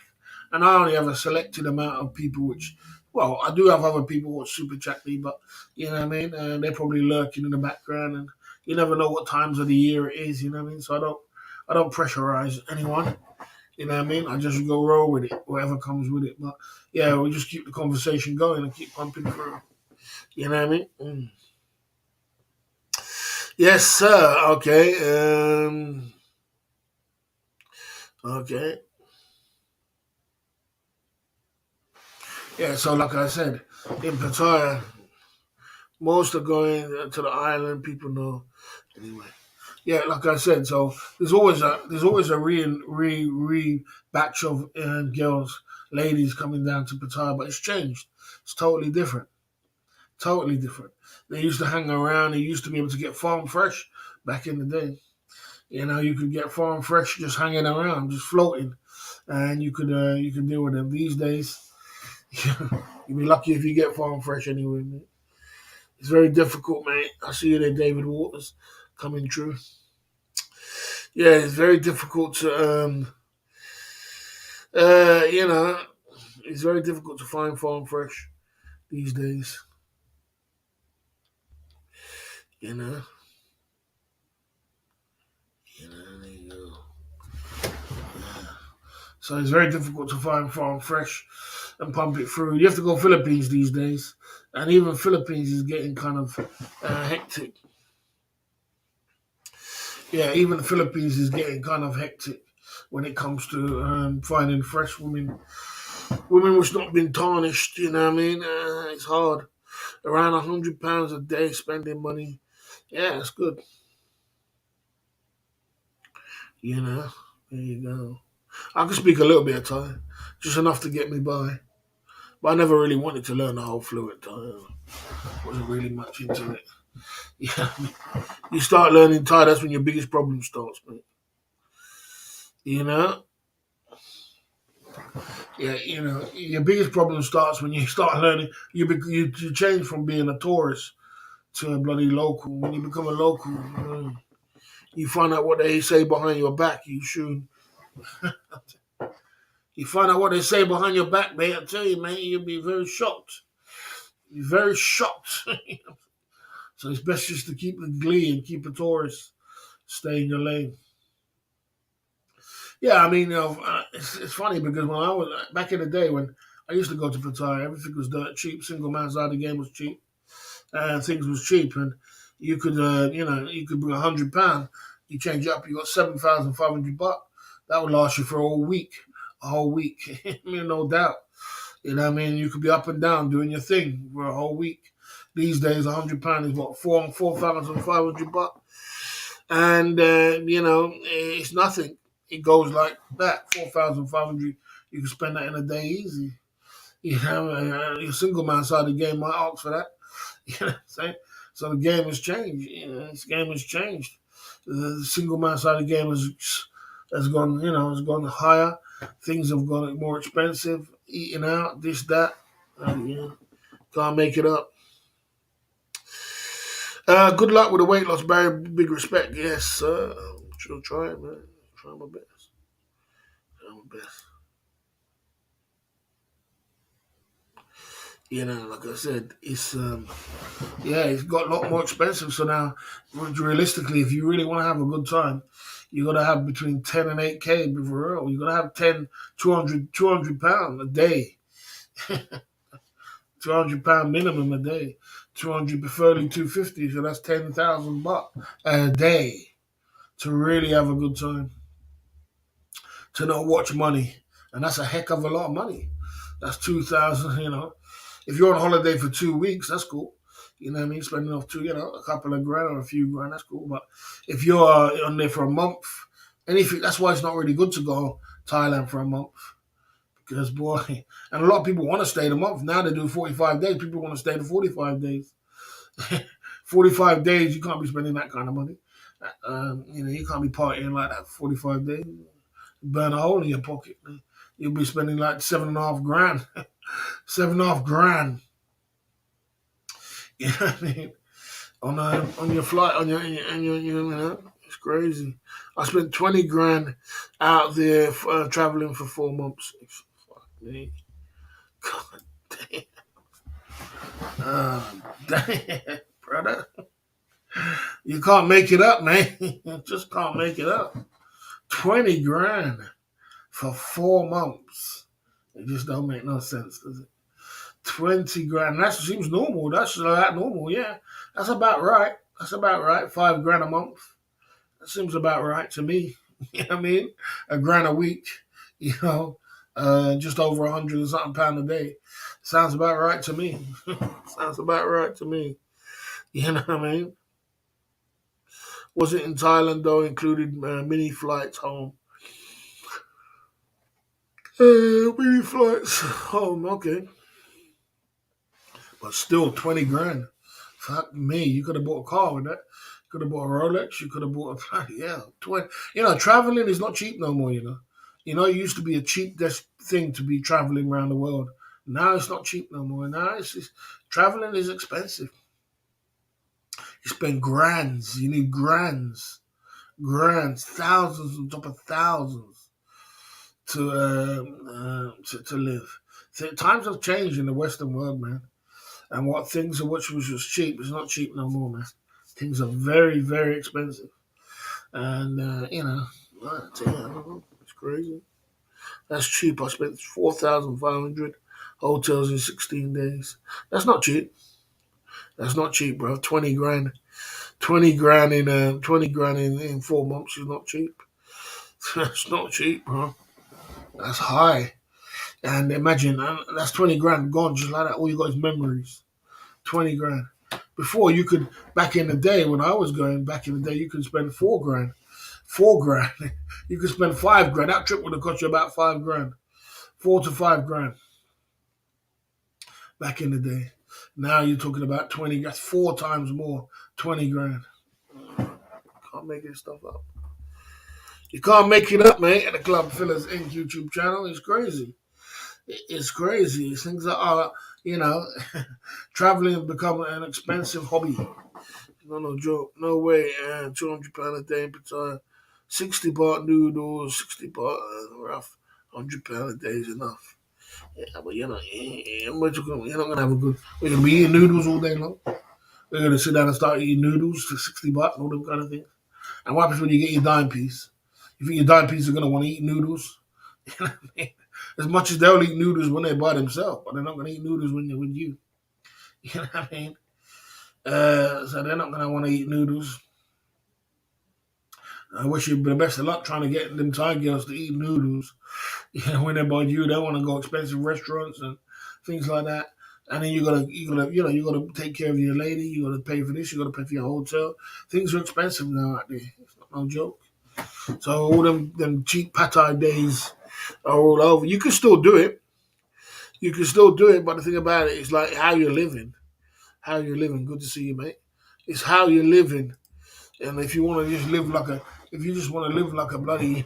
And I only have a selected amount of people which Well, I do have other people who super chat me, but you know what I mean. They're probably lurking in the background, and you never know what times of the year it is. You know what I mean. So I don't pressurize anyone. You know what I mean. I just go roll with it, whatever comes with it. But yeah, we just keep the conversation going and keep pumping through. You know what I mean. Yes, sir. Okay. Okay. Yeah. So, like I said, in Pattaya, most are going to the island. People know. Anyway. Yeah, like I said, so there's always a re batch of girls, ladies coming down to Pattaya, but it's changed. It's totally different. Totally different. They used to hang around. They used to be able to get farm fresh back in the day. You know, you could get farm fresh just hanging around, just floating, and you could deal with them. These days, you'd be lucky if you get farm fresh anyway, mate. It's very difficult, mate. I see you there, David Waters, coming through. Yeah, it's very difficult to you know, it's very difficult to find farm fresh these days. You know, there you go. So it's very difficult to find farm fresh and pump it through. You have to go Philippines these days, and even Philippines is getting kind of hectic. Yeah, even the Philippines is getting kind of hectic when it comes to finding fresh women which not been tarnished. You know what I mean? It's hard. Around £100 a day spending money. Yeah, it's good. You know, there you go. I can speak a little bit of Thai, just enough to get me by. But I never really wanted to learn the whole fluent Thai. I wasn't really much into it. Yeah, you start learning Thai, that's when your biggest problem starts, mate. You know, yeah, your biggest problem starts when you start learning. You change from being a tourist to a bloody local. When you become a local, you find out what they say behind your back. You find out what they say behind your back, mate. I tell you, mate, you'll be very shocked. You're very shocked. So it's best just to keep the glee and keep a tourist. Stay in your lane. Yeah, I mean, it's funny because when I was back in the day when I used to go to Pattaya, everything was dirt cheap. Single man's out of the game was cheap. Things was cheap, and you could bring £100. You change it up, you got 7,500 baht. That would last you for a whole week. I mean, no doubt. You know what I mean? You could be up and down doing your thing for a whole week. These days, £100 is what, 4,500 baht? And, it's nothing. It goes like that, 4,500. You can spend that in a day easy. You know, your single man side of the game might ask for that. You know what I'm saying? So the game has changed. This game has changed. The single man side of the game has gone higher. Things have gone more expensive. Eating out, this, that. Can't make it up. Good luck with the weight loss, Barry. Big respect. Yes, sir. Sure, try it, man. Try my best. Try my best. Like I said, it's got a lot more expensive. So now, realistically, if you really want to have a good time, you got to have between 10 and 8K for real. You got to have 10, 200 pounds a day. £200 minimum a day. 200 preferably 250. So that's 10,000 baht a day to really have a good time. To not watch money, and that's a heck of a lot of money. That's 2,000. If you're on holiday for 2 weeks, that's cool. You know what I mean? Spending off a couple of grand or a few grand, that's cool. But if you're on there for a month, anything, that's why it's not really good to go Thailand for a month. Because boy, and a lot of people want to stay the month. Now they do 45 days. People want to stay the 45 days. 45 days, you can't be spending that kind of money. You can't be partying like that for 45 days. Burn a hole in your pocket. You'll be spending like 7.5 grand. 7.5 grand. You know what I mean? On your flight, it's crazy. I spent 20 grand out there traveling for 4 months. Fuck me. God damn. Damn, brother, you can't make it up, man. You just can't make it up. 20 grand for 4 months. It just don't make no sense, does it? 20 grand. That seems normal. That's like normal, yeah. That's about right. That's about right. 5 grand a month. That seems about right to me. You know what I mean? A grand a week, you know, just over 100 and something pound a day. Sounds about right to me. Sounds about right to me. You know what I mean? Was it in Thailand though? Included mini flights home. Mini flights home. Okay, but still 20 grand. Fuck me. You could have bought a car with that. You could have bought a Rolex. You could have bought a yeah. 20. You know, traveling is not cheap no more. It used to be a cheap thing to be traveling around the world. Now it's not cheap no more. Now it's just, traveling is expensive. You spend grands. You need grands, thousands on top of thousands to live. So times have changed in the Western world, man. And what things are which was just cheap is not cheap no more, man. Things are very, very expensive, and it's crazy. That's cheap. I spent 4,500 hotels in 16 days. That's not cheap. That's not cheap, bro. 20 grand. 20 grand in 4 months is not cheap. That's not cheap, bro. That's high. And imagine that's 20 grand gone just like that. All you got is memories. 20 grand. Before you could, back in the day when I was going, back in the day you could spend 4 grand. 4 grand. You could spend 5 grand. That trip would have cost you about 5 grand. 4 to 5 grand back in the day. Now you're talking about 20. That's 4 times more. 20 grand. Can't make this stuff up. You can't make it up, mate. At the Club Fillers Inc. YouTube channel, it's crazy. It's crazy. Things that are, you know, traveling has become an expensive hobby. No joke. No way. £200 a day per time. 60 baht noodles, 60 baht rough. £100 a day is enough. Yeah, but you're not gonna have a good. We're gonna be eating noodles all day long. We're gonna sit down and start eating noodles for 60 baht and all them kind of things. And what happens when you get your dime piece? You think your dime piece are gonna want to eat noodles? You know what I mean? As much as they'll eat noodles when they're by themselves, but they're not gonna eat noodles when they're with you. You know what I mean? So they're not gonna want to eat noodles. I wish you the best of luck trying to get them Thai girls to eat noodles. When they're by you, they want to go expensive restaurants and things like that. And then you gotta take care of your lady. You gotta pay for this. You gotta pay for your hotel. Things are expensive now out there. It's not no joke. So all them cheap pad thai days are all over. You can still do it. You can still do it, but the thing about it is like how you're living. How you're living. Good to see you, mate. It's how you're living. And if you want to just live like a, if you just want to live like a bloody,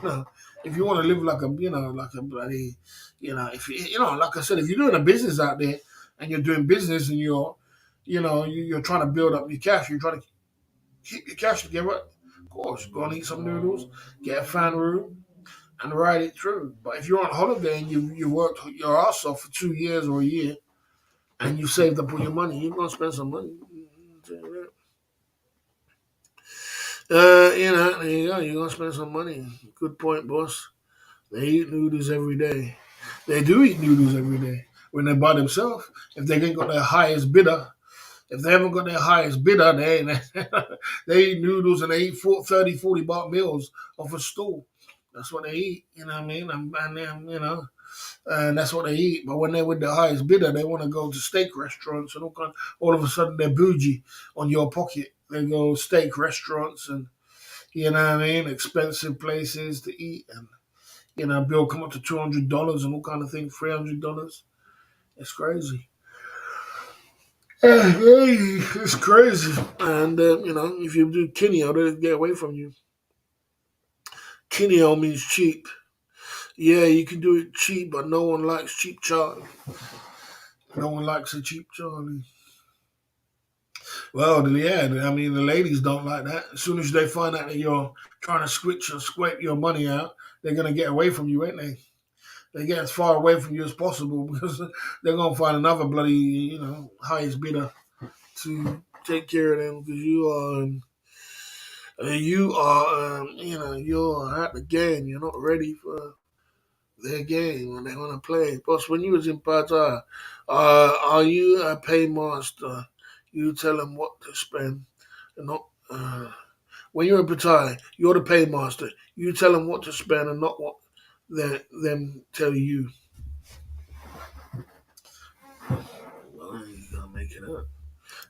if you want to live like a, like a bloody, if like I said, if you're doing a business out there and you're doing business and you're trying to build up your cash, you're trying to keep your cash together. Of course, go and eat some noodles, get a fan room, and ride it through. But if you're on holiday and you worked your ass off for 2 years or a year and you saved up all your money, you're gonna spend some money. There you go. You're gonna spend some money. Good point, boss. They eat noodles every day. They do eat noodles every day when they're by themselves. If they ain't got their highest bidder, if they haven't got their highest bidder, they eat noodles and they eat 40 baht meals off a stool. That's what they eat. You know what I mean? And that's what they eat. But when they're with the highest bidder, they want to go to steak restaurants and all of a sudden they're bougie on your pocket. They go steak restaurants and you know what I mean, expensive places to eat, and bill come up to $200 and all kind of things, $300. It's crazy. It's crazy. And if you do kineo, they'll get away from you. Kineo means cheap. Yeah, you can do it cheap, but no one likes cheap Charlie. No one likes a cheap Charlie. Well, yeah, I mean, the ladies don't like that. As soon as they find out that you're trying to switch or scrape your money out, they're going to get away from you, ain't they? They get as far away from you as possible because they're gonna find another bloody highest bidder to take care of them because you're at the game. You're not ready for their game when they want to play. Plus, when you was in Qatar, are you a paymaster? You tell them what to spend, and not. When you're in Qatar, you're the paymaster. You tell them what to spend and not what them tell you. Well, you gotta make it up.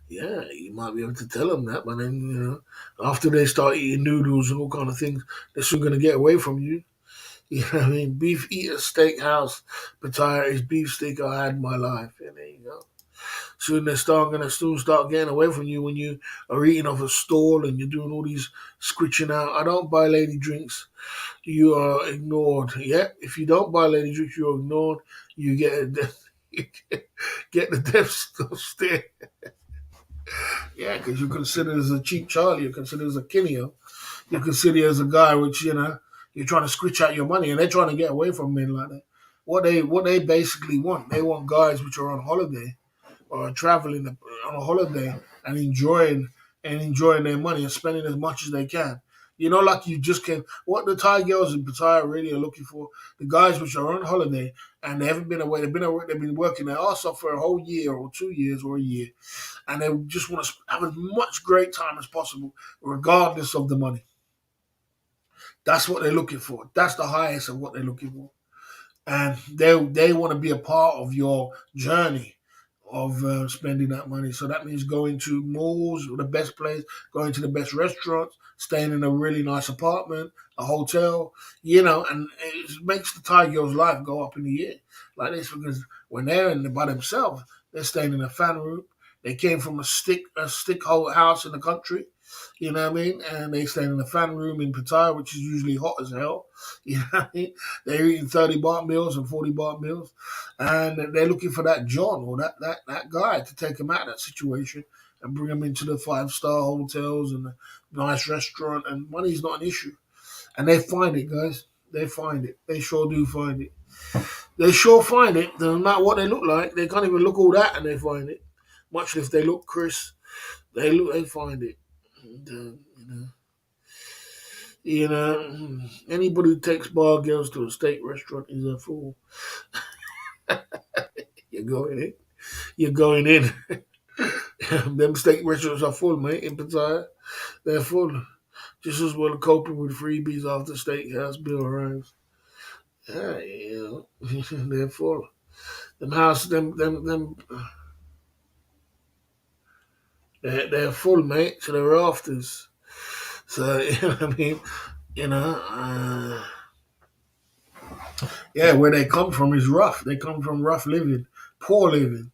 Yeah, you might be able to tell them that, but then after they start eating noodles and all kind of things, they're soon gonna get away from you. You know what I mean? Beef eater steakhouse, Pattaya is beef steak I had in my life. And there you go. Soon they're gonna soon start getting away from you when you are eating off a stall and you're doing all these scritching out. I don't buy lady drinks. You are ignored. Yeah, if you don't buy lady drinks, you're ignored. You get a you get the death stare. Yeah, because you're considered as a cheap Charlie. You're considered as a Kineo. You're considered as a guy which you're trying to scritch out your money, and they're trying to get away from men like that. What they basically want, they want guys which are on holiday or traveling on a holiday and enjoying their money and spending as much as they can. Like you just can. What the Thai girls in Pattaya really are looking for, the guys which are on holiday and they haven't been away. They've been working their ass off for a whole year or 2 years or a year, and they just want to have as much great time as possible, regardless of the money. That's what they're looking for. That's the highest of what they're looking for, and they want to be a part of your journey of spending that money. So that means going to malls, the best place, going to the best restaurants, staying in a really nice apartment, a hotel, and it makes the Thai girl's life go up in the air like this because when they're by themselves, they're staying in a fan room. They came from a stick hole house in the country. You know what I mean? And they stay in the fan room in Pattaya, which is usually hot as hell. You know what I mean? They're eating 30 baht meals and 40 baht meals. And they're looking for that John or that guy to take them out of that situation and bring them into the five-star hotels and the nice restaurant. And money's not an issue. And they find it, guys. They find it. They sure do find it. They sure find it. No matter what they look like, they can't even look all that and they find it. Much if they look Chris, they find it. And, anybody who takes bar girls to a steak restaurant is a fool. You're going in. You're going in. Them steak restaurants are full, mate. In Pattaya, they're full. Just as well coping with freebies after steakhouse bill arrives. Yeah, they're full. They're full, mate. So they're rafters. So what I mean. You know, uh, yeah, where they come from is rough. They come from rough living, poor living.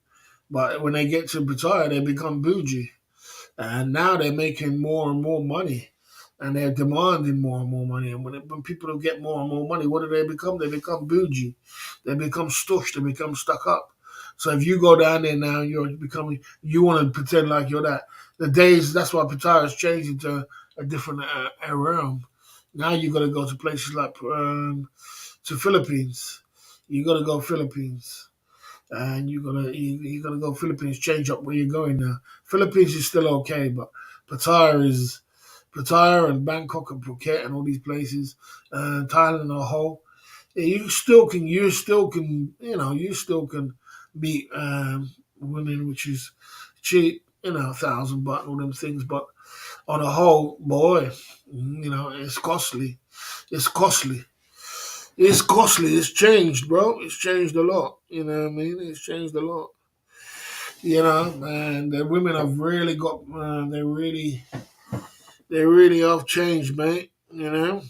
But when they get to Pattaya, they become bougie. And now they're making more and more money. And they're demanding more and more money. And when people get more and more money, what do they become? They become bougie. They become stush. They become stuck up. So if you go down there now, you want to pretend like you're that. That's why Pattaya has changed into a different realm. Now you got to go to places like to Philippines. You got to go Philippines, and you gotta go Philippines. Change up where you're going now. Philippines is still okay, but Pattaya and Bangkok and Phuket and all these places, Thailand as a whole. Yeah, you still can meet women, which is cheap, 1,000 baht and all them things, but on a whole, boy, it's costly. It's costly. It's costly. It's changed, bro. It's changed a lot. You know what I mean? It's changed a lot. And the women have really got. They really have changed, mate. You'll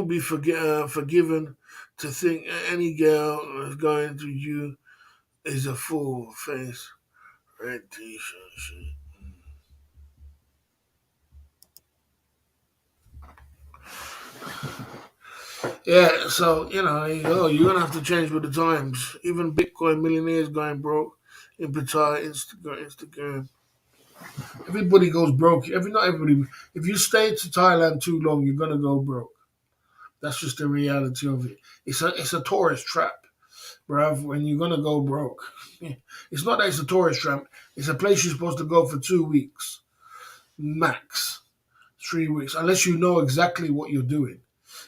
be forgiven to think any girl is going to you is a fool. Face, red t-shirt. Yeah, so you're gonna have to change with the times. Even Bitcoin millionaires going broke in Pattaya, Instagram. Everybody goes broke. Not everybody. If you stay to Thailand too long, you're gonna go broke. That's just the reality of it. It's a tourist trap, bruv. When you're gonna go broke, it's not that it's a tourist trap. It's a place you're supposed to go for 2 weeks max, 3 weeks, unless you know exactly what you're doing.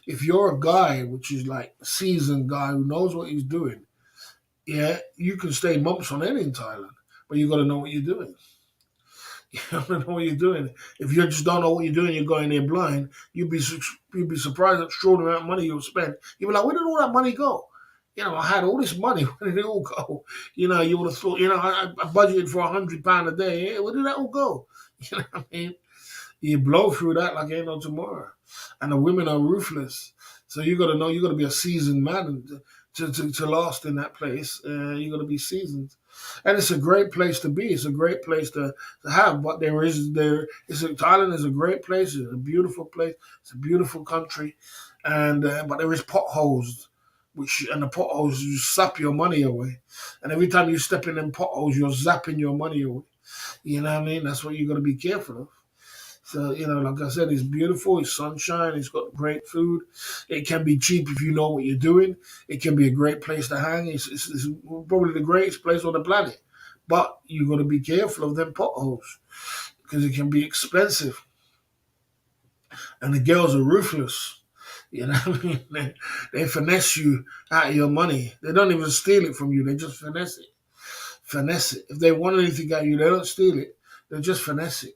If you're a guy, which is like a seasoned guy who knows what he's doing, yeah, you can stay months on end in Thailand, but you got to know what you're doing. You don't know what you're doing. If you just don't know what you're doing, you're going there blind. You'd be surprised at the amount of money you'll spend. You'll be like, where did all that money go? I had all this money. Where did it all go? You would have thought. I budgeted for £100 a day. Yeah, where did that all go? You know what I mean? You blow through that like ain't no tomorrow. And the women are ruthless. So you got to know, you got to be a seasoned man to last in that place. You got to be seasoned. And it's a great place to be. It's a great place to have. But Thailand is a great place. It's a beautiful place. It's a beautiful country. And but there is potholes, and the potholes you sap your money away. And every time you step in them potholes, you're zapping your money away. You know what I mean? That's what you got to be careful of. So, like I said, it's beautiful. It's sunshine. It's got great food. It can be cheap if you know what you're doing. It can be a great place to hang. It's probably the greatest place on the planet. But you got to be careful of them potholes because it can be expensive. And the girls are ruthless. You know what I mean? They finesse you out of your money. They don't even steal it from you. They just finesse it. Finesse it. If they want anything out of you, they don't steal it. They just finesse it.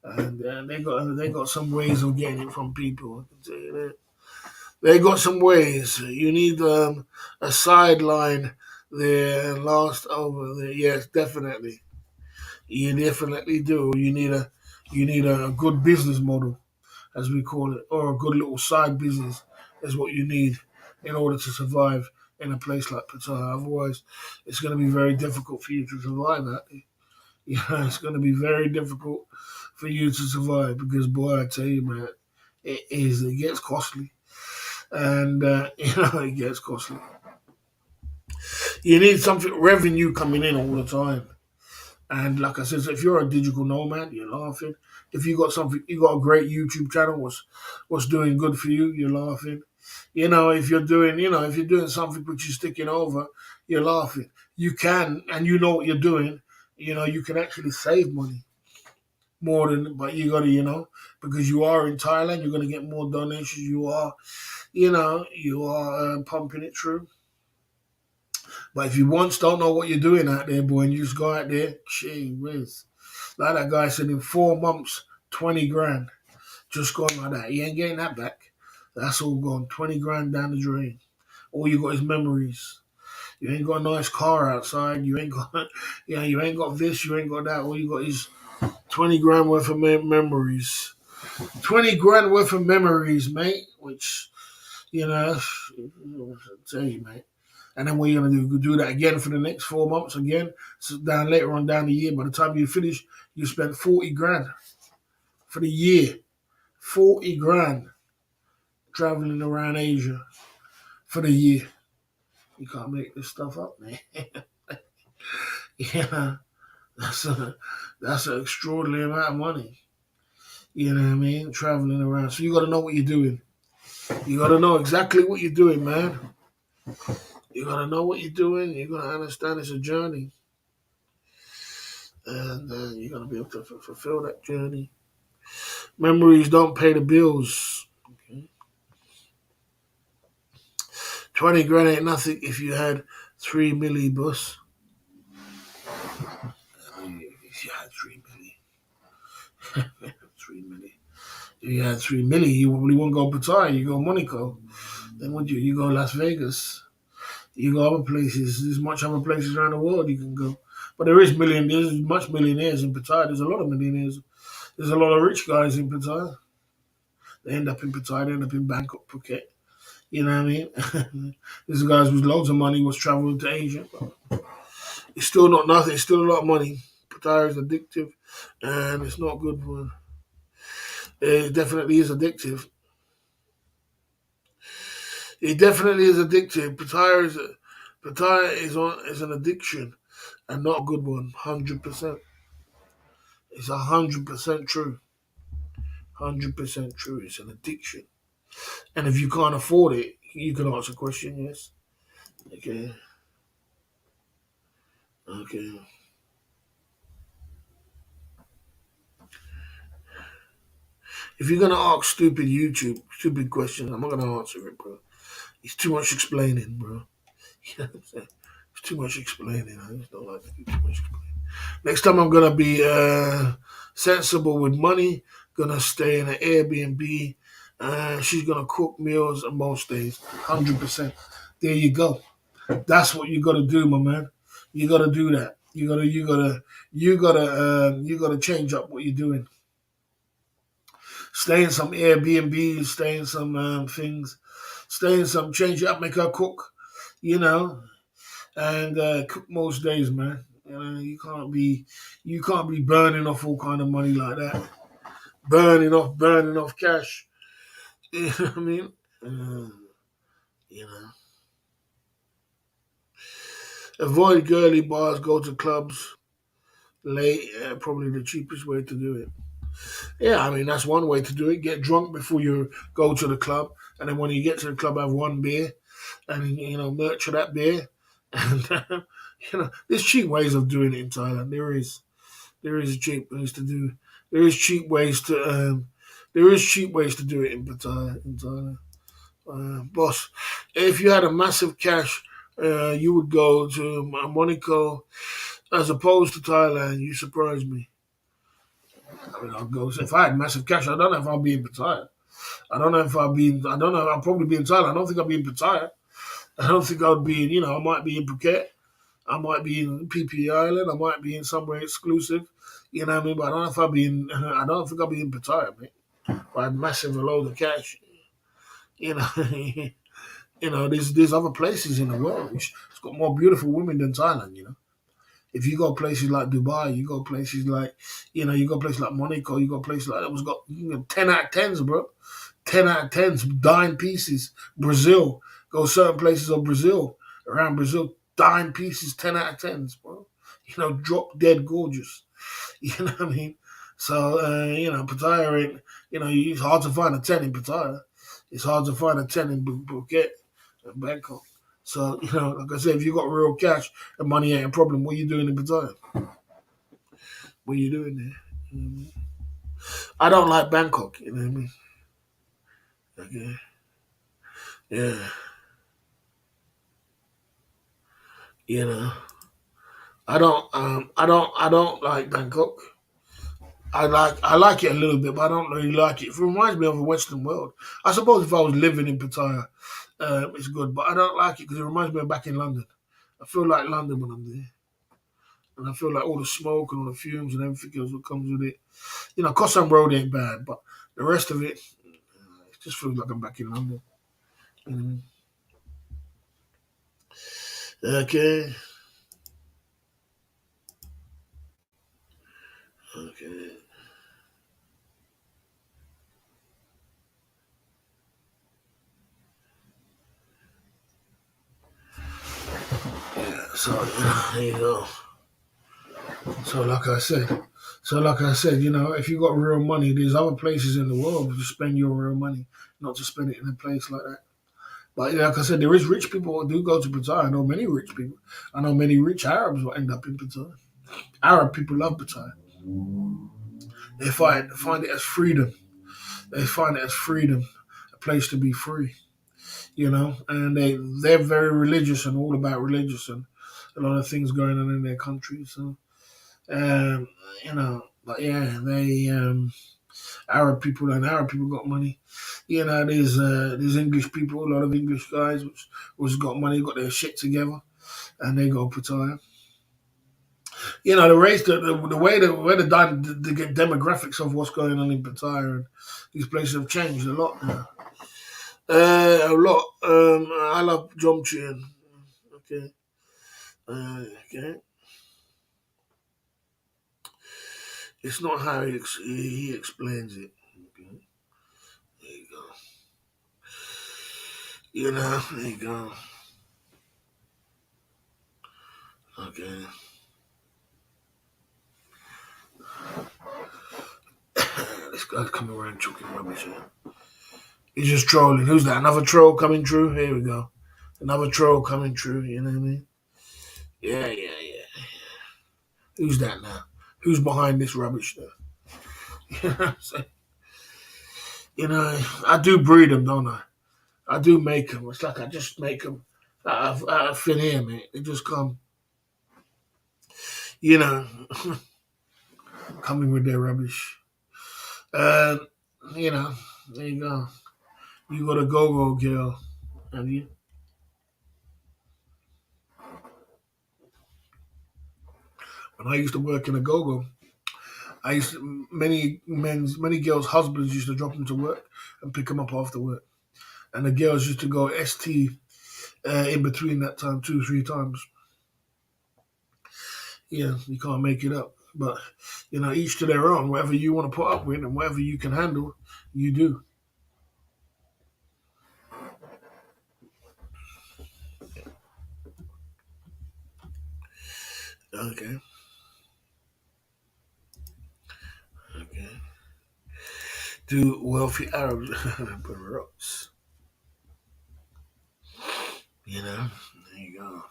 And they got some ways of getting it from people. I can tell you that. They got some ways. You need a sideline there and last over there. Yes, definitely. You definitely do. You need a good business model, as we call it, or a good little side business is what you need in order to survive in a place like Pattaya. Otherwise, it's going to be very difficult for you to survive that. Yeah, it's going to be very difficult for you to survive because, boy, I tell you, man, it gets costly. And, it gets costly. You need something, revenue coming in all the time. And like I said, so if you're a digital nomad, you're laughing. If you got a great YouTube channel, what's doing good for you, you're laughing. If you're doing something which is sticking over, you're laughing. You can, and you know what you're doing. You can actually save money more than, but you gotta, because you are in Thailand, you're gonna get more donations. You are pumping it through. But if you once don't know what you're doing out there, boy, and you just go out there, gee whiz. Like that guy said, in 4 months, 20 grand. Just gone like that. He ain't getting that back. That's all gone. 20 grand down the drain. All you got is memories. You ain't got a nice car outside. You ain't got, you ain't got this. You ain't got that. All you got is 20 grand worth of memories. 20 grand worth of memories, mate. Which, I tell you, mate. And then what you're gonna do that again for the next 4 months again. So down later on down the year. By the time you finish, you spent 40 grand for the year. 40 grand traveling around Asia for the year. You can't make this stuff up, man. Yeah, that's that's an extraordinary amount of money. You know what I mean? Traveling around. So you got to know what you're doing. You got to know exactly what you're doing, man. You got to know what you're doing. You got to understand it's a journey. And you got to be able to fulfill that journey. Memories don't pay the bills. Okay. 20 grand ain't nothing if you had 3 milli, bus. If you had 3 milli. 3 milli. If you had 3 milli, you probably won't go Pattaya. You go Monaco. Then would you? You go Las Vegas. You go other places. There's much other places around the world you can go. But there's much millionaires in Pattaya. There's a lot of millionaires. There's a lot of rich guys in Pattaya. They end up in Pattaya. They end up in Bangkok, Phuket. You know what I mean? There's guys with loads of money was traveling to Asia. But it's still not nothing. It's still a lot of money. Pattaya is addictive, and it's not good for. It definitely is addictive. It definitely is addictive. Pattaya is an addiction and not a good one. 100%. It's 100% true. 100% true. It's an addiction. And if you can't afford it, you can ask a question. Yes. Okay. Okay. If you're gonna ask stupid questions, I'm not gonna answer it, bro. It's too much explaining, bro. You know what I'm saying? It's too much explaining. I just don't like to do too much explaining. Next time I'm gonna be sensible with money. Gonna stay in an Airbnb. She's gonna cook meals on most days, 100%. There you go. That's what you gotta do, my man. You gotta do that. You gotta change up what you're doing. Stay in some Airbnb, stay in some things, stay in some, change it up, make her cook, you know, and cook most days, man. You know, you can't be burning off all kind of money like that, burning off cash. You know what I mean? Uh, you know, avoid girly bars, go to clubs late. Probably the cheapest way to do it. Yeah, I mean that's one way to do it. Get drunk before you go to the club, and then when you get to the club, have one beer, and nurture that beer. And there's cheap ways of doing it in Thailand. There is cheap ways to do. There is cheap ways to there is cheap ways to do it in Pattaya. In Thailand, boss, if you had a massive cash, you would go to Monaco as opposed to Thailand. You surprise me. I mean, I'll go. If I had massive cash, I don't know if I'll be in Pattaya. I don't know if I'll be. I don't know. I'll probably be in Thailand. I don't think I'll be in Pattaya. I don't think I'd be in. I might be in Phuket. I might be in PP Island. I might be in somewhere exclusive. You know what I mean? But I don't know if I'll be in. I don't think I'll be in Pattaya, mate. I had massive load of cash. You know. There's other places in the world which it's got more beautiful women than Thailand. If you go places like Dubai, you go places like, you go places like Monaco, you go places like that was got 10 out of 10s, bro. 10 out of 10s, dime pieces. Brazil, go certain places of Brazil, around Brazil, dime pieces, 10 out of 10s, bro. Drop dead gorgeous. You know what I mean? So, Pattaya ain't, it's hard to find a 10 in Pattaya. It's hard to find a 10 in Phuket and Bangkok. So, like I said, if you got real cash and money ain't a problem, what are you doing in Pattaya? What are you doing there? I don't like Bangkok, you know what I mean? Okay. Yeah. You know. I don't like Bangkok. I like it a little bit, but I don't really like it. It reminds me of the Western world. I suppose if I was living in Pattaya, it's good, but I don't like it because it reminds me of back in London. I feel like London when I'm there. And I feel like all the smoke and all the fumes and everything else that comes with it. Kossam Road ain't bad, but the rest of it just feels like I'm back in London. Mm. Okay, okay. Yeah, so there you go. So like I said, if you got real money, there's other places in the world to spend your real money, not to spend it in a place like that. But like I said, there is rich people who do go to Pattaya. I know many rich people. I know many rich Arabs will end up in Pattaya. Arab people love Pattaya. They find it as freedom. They find it as freedom, a place to be free. And they're very religious and all about religious and a lot of things going on in their country. So um, but yeah, they Arab people got money. There's English people, a lot of English guys which got money, got their shit together, and they go Pattaya. The race, the way the demographics of what's going on in Pattaya and these places have changed a lot now. A lot. I love Jomchian. Okay. Okay. It's not how he explains it. Okay. There you go. There you go. Okay. This guy's coming around talking rubbish here. He's just trolling. Who's that? Another troll coming through? Here we go. Another troll coming through. You know what I mean? Yeah, yeah, yeah. Who's that now? Who's behind this rubbish now? You know what I'm saying? You know, I do breed them, don't I? I do make them. It's like I just make them out of thin air, man. They just come, you know, coming with their rubbish. And, you know, there you go. You got a go-go girl, have you? When I used to work in a go-go, I used to, many girls' husbands used to drop them to work and pick them up after work. And the girls used to go ST in between that time, two, three times. Yeah, you can't make it up. But, each to their own. Whatever you want to put up with and whatever you can handle, you do. Okay. Okay. Do wealthy Arabs barocks? There you go.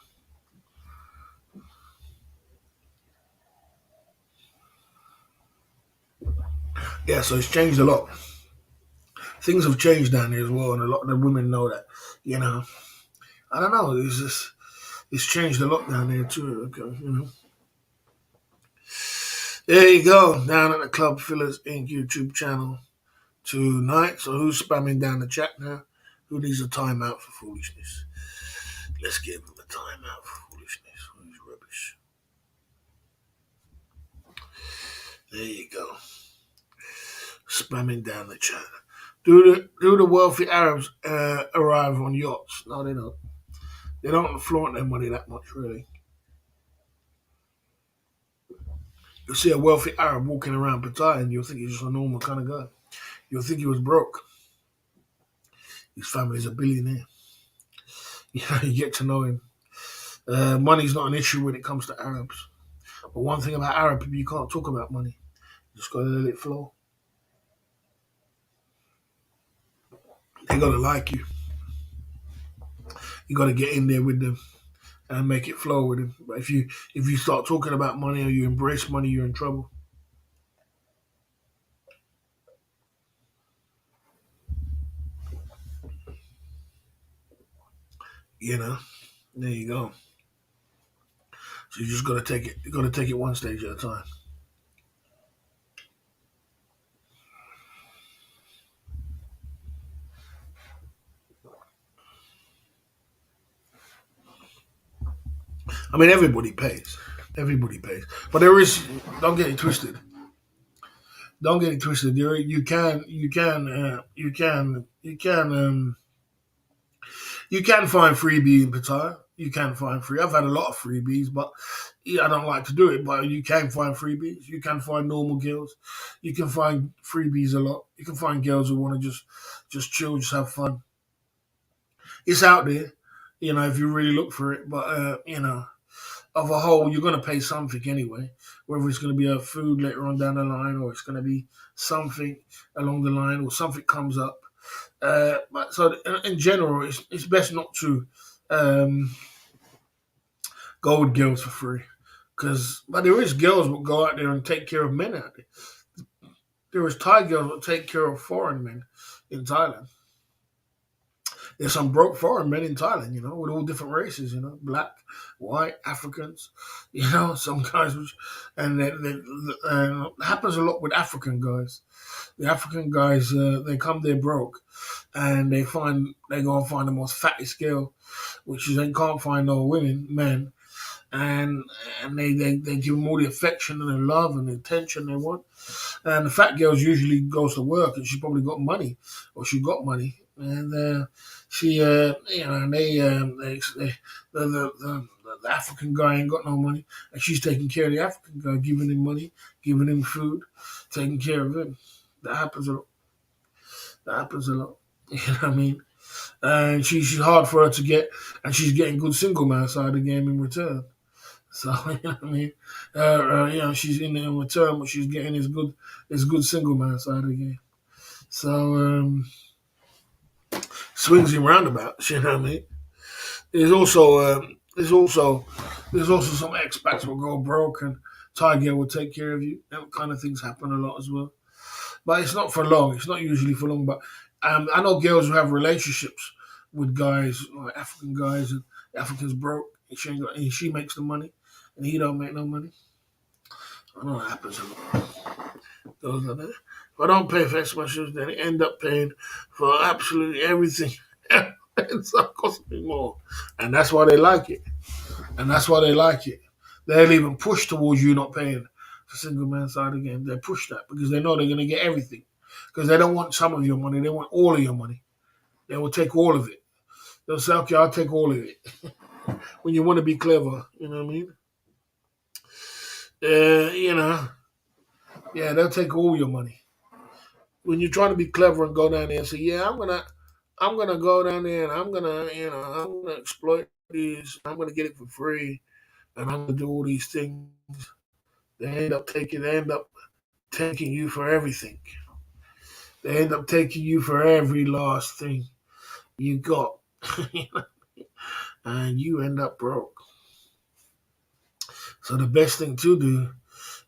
Yeah, so it's changed a lot. Things have changed down there as well, and a lot of the women know that. You know, I don't know. It's changed a lot down there too. Okay, there you go. Down at the Club Fillers Inc. YouTube channel tonight. So who's spamming down the chat now? Who needs a timeout for foolishness? Let's give them a timeout for foolishness. Who's rubbish? There you go. Spamming down the chat. Do the wealthy Arabs arrive on yachts? No, they don't. They don't flaunt their money that much, really. You'll see a wealthy Arab walking around Pattaya and you'll think he's just a normal kind of guy. You'll think he was broke. His family's a billionaire. You get to know him. Money's not an issue when it comes to Arabs. But one thing about Arab people, you can't talk about money. You just gotta let it flow. They gotta like you. You gotta get in there with them and make it flow with them. But if you start talking about money or you embrace money, you're in trouble. You know. There you go. So you just gotta take it. You gotta take it one stage at a time. I mean, everybody pays. Everybody pays. But there is. Don't get it twisted. Don't get it twisted. You can find freebie in Pattaya. You can find free. I've had a lot of freebies, but yeah, I don't like to do it. But you can find freebies. You can find normal girls. You can find freebies a lot. You can find girls who want to just chill, just have fun. It's out there, if you really look for it. But of a whole, you're going to pay something anyway. Whether it's going to be a food later on down the line, or it's going to be something along the line, or something comes up. But so in general, it's best not to um, go with girls for free. But there is girls who go out there and take care of men out there. There is Thai girls that take care of foreign men in Thailand. There's some broke foreign men in Thailand, with all different races, black, white, Africans, some guys, and it happens a lot with African guys. The African guys, they come there broke, and they go and find the most fattest girl, which is they can't find no women, men, and they give them all the affection and the love and the attention they want. And the fat girls usually goes to work, and she probably got money, or she got money, and she, and the African guy ain't got no money, and she's taking care of the African guy, giving him money, giving him food, taking care of him. That happens a lot. That happens a lot. You know what I mean? And she's hard for her to get, and she's getting good single man side of the game in return. So you know what I mean? She's in return. What she's getting is good single man side of the game. So swings and roundabouts. You know what I mean? There's also there's also some expats will go broke and Tiger will take care of you. That kind of things happen a lot as well. But it's not for long. It's not usually for long. But I know girls who have relationships with guys, like African guys, and Africans broke. And she makes the money, and he don't make no money. I know that happens a lot. Those are there. If I don't pay for expenses, then they end up paying for absolutely everything. It's not costing me more, and that's why they like it. And that's why they like it. They'll even push towards you not paying for single man side again. They push that because they know they're going to get everything. Because they don't want some of your money, they want all of your money. They will take all of it. They'll say, okay, I'll take all of it. When you want to be clever, you know what I mean? You know, yeah, they'll take all your money. When you're trying to be clever and go down there and say, yeah, I'm gonna go down there and I'm gonna exploit these. I'm gonna get it for free, and I'm gonna do all these things. They end up taking you for everything. They end up taking you for every last thing you got, and you end up broke. So the best thing to do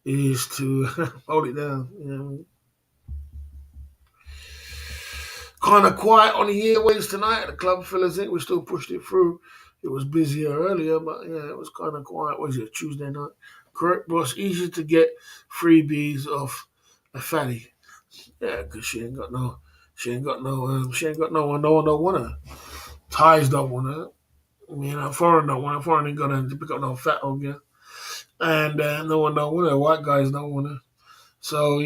is to hold it down. You know, kind of quiet on the airways tonight at the club, fellas. I think we still pushed it through. It was busier earlier, but yeah, it was kind of quiet. Was it Tuesday night? Correct, boss. Easy to get freebies off a fatty. Yeah, because she ain't got no one don't want her. Thais don't want her. Foreign don't want her. Foreign ain't got to pick up no fat old girl. And no one don't want her. White guys don't want her. So,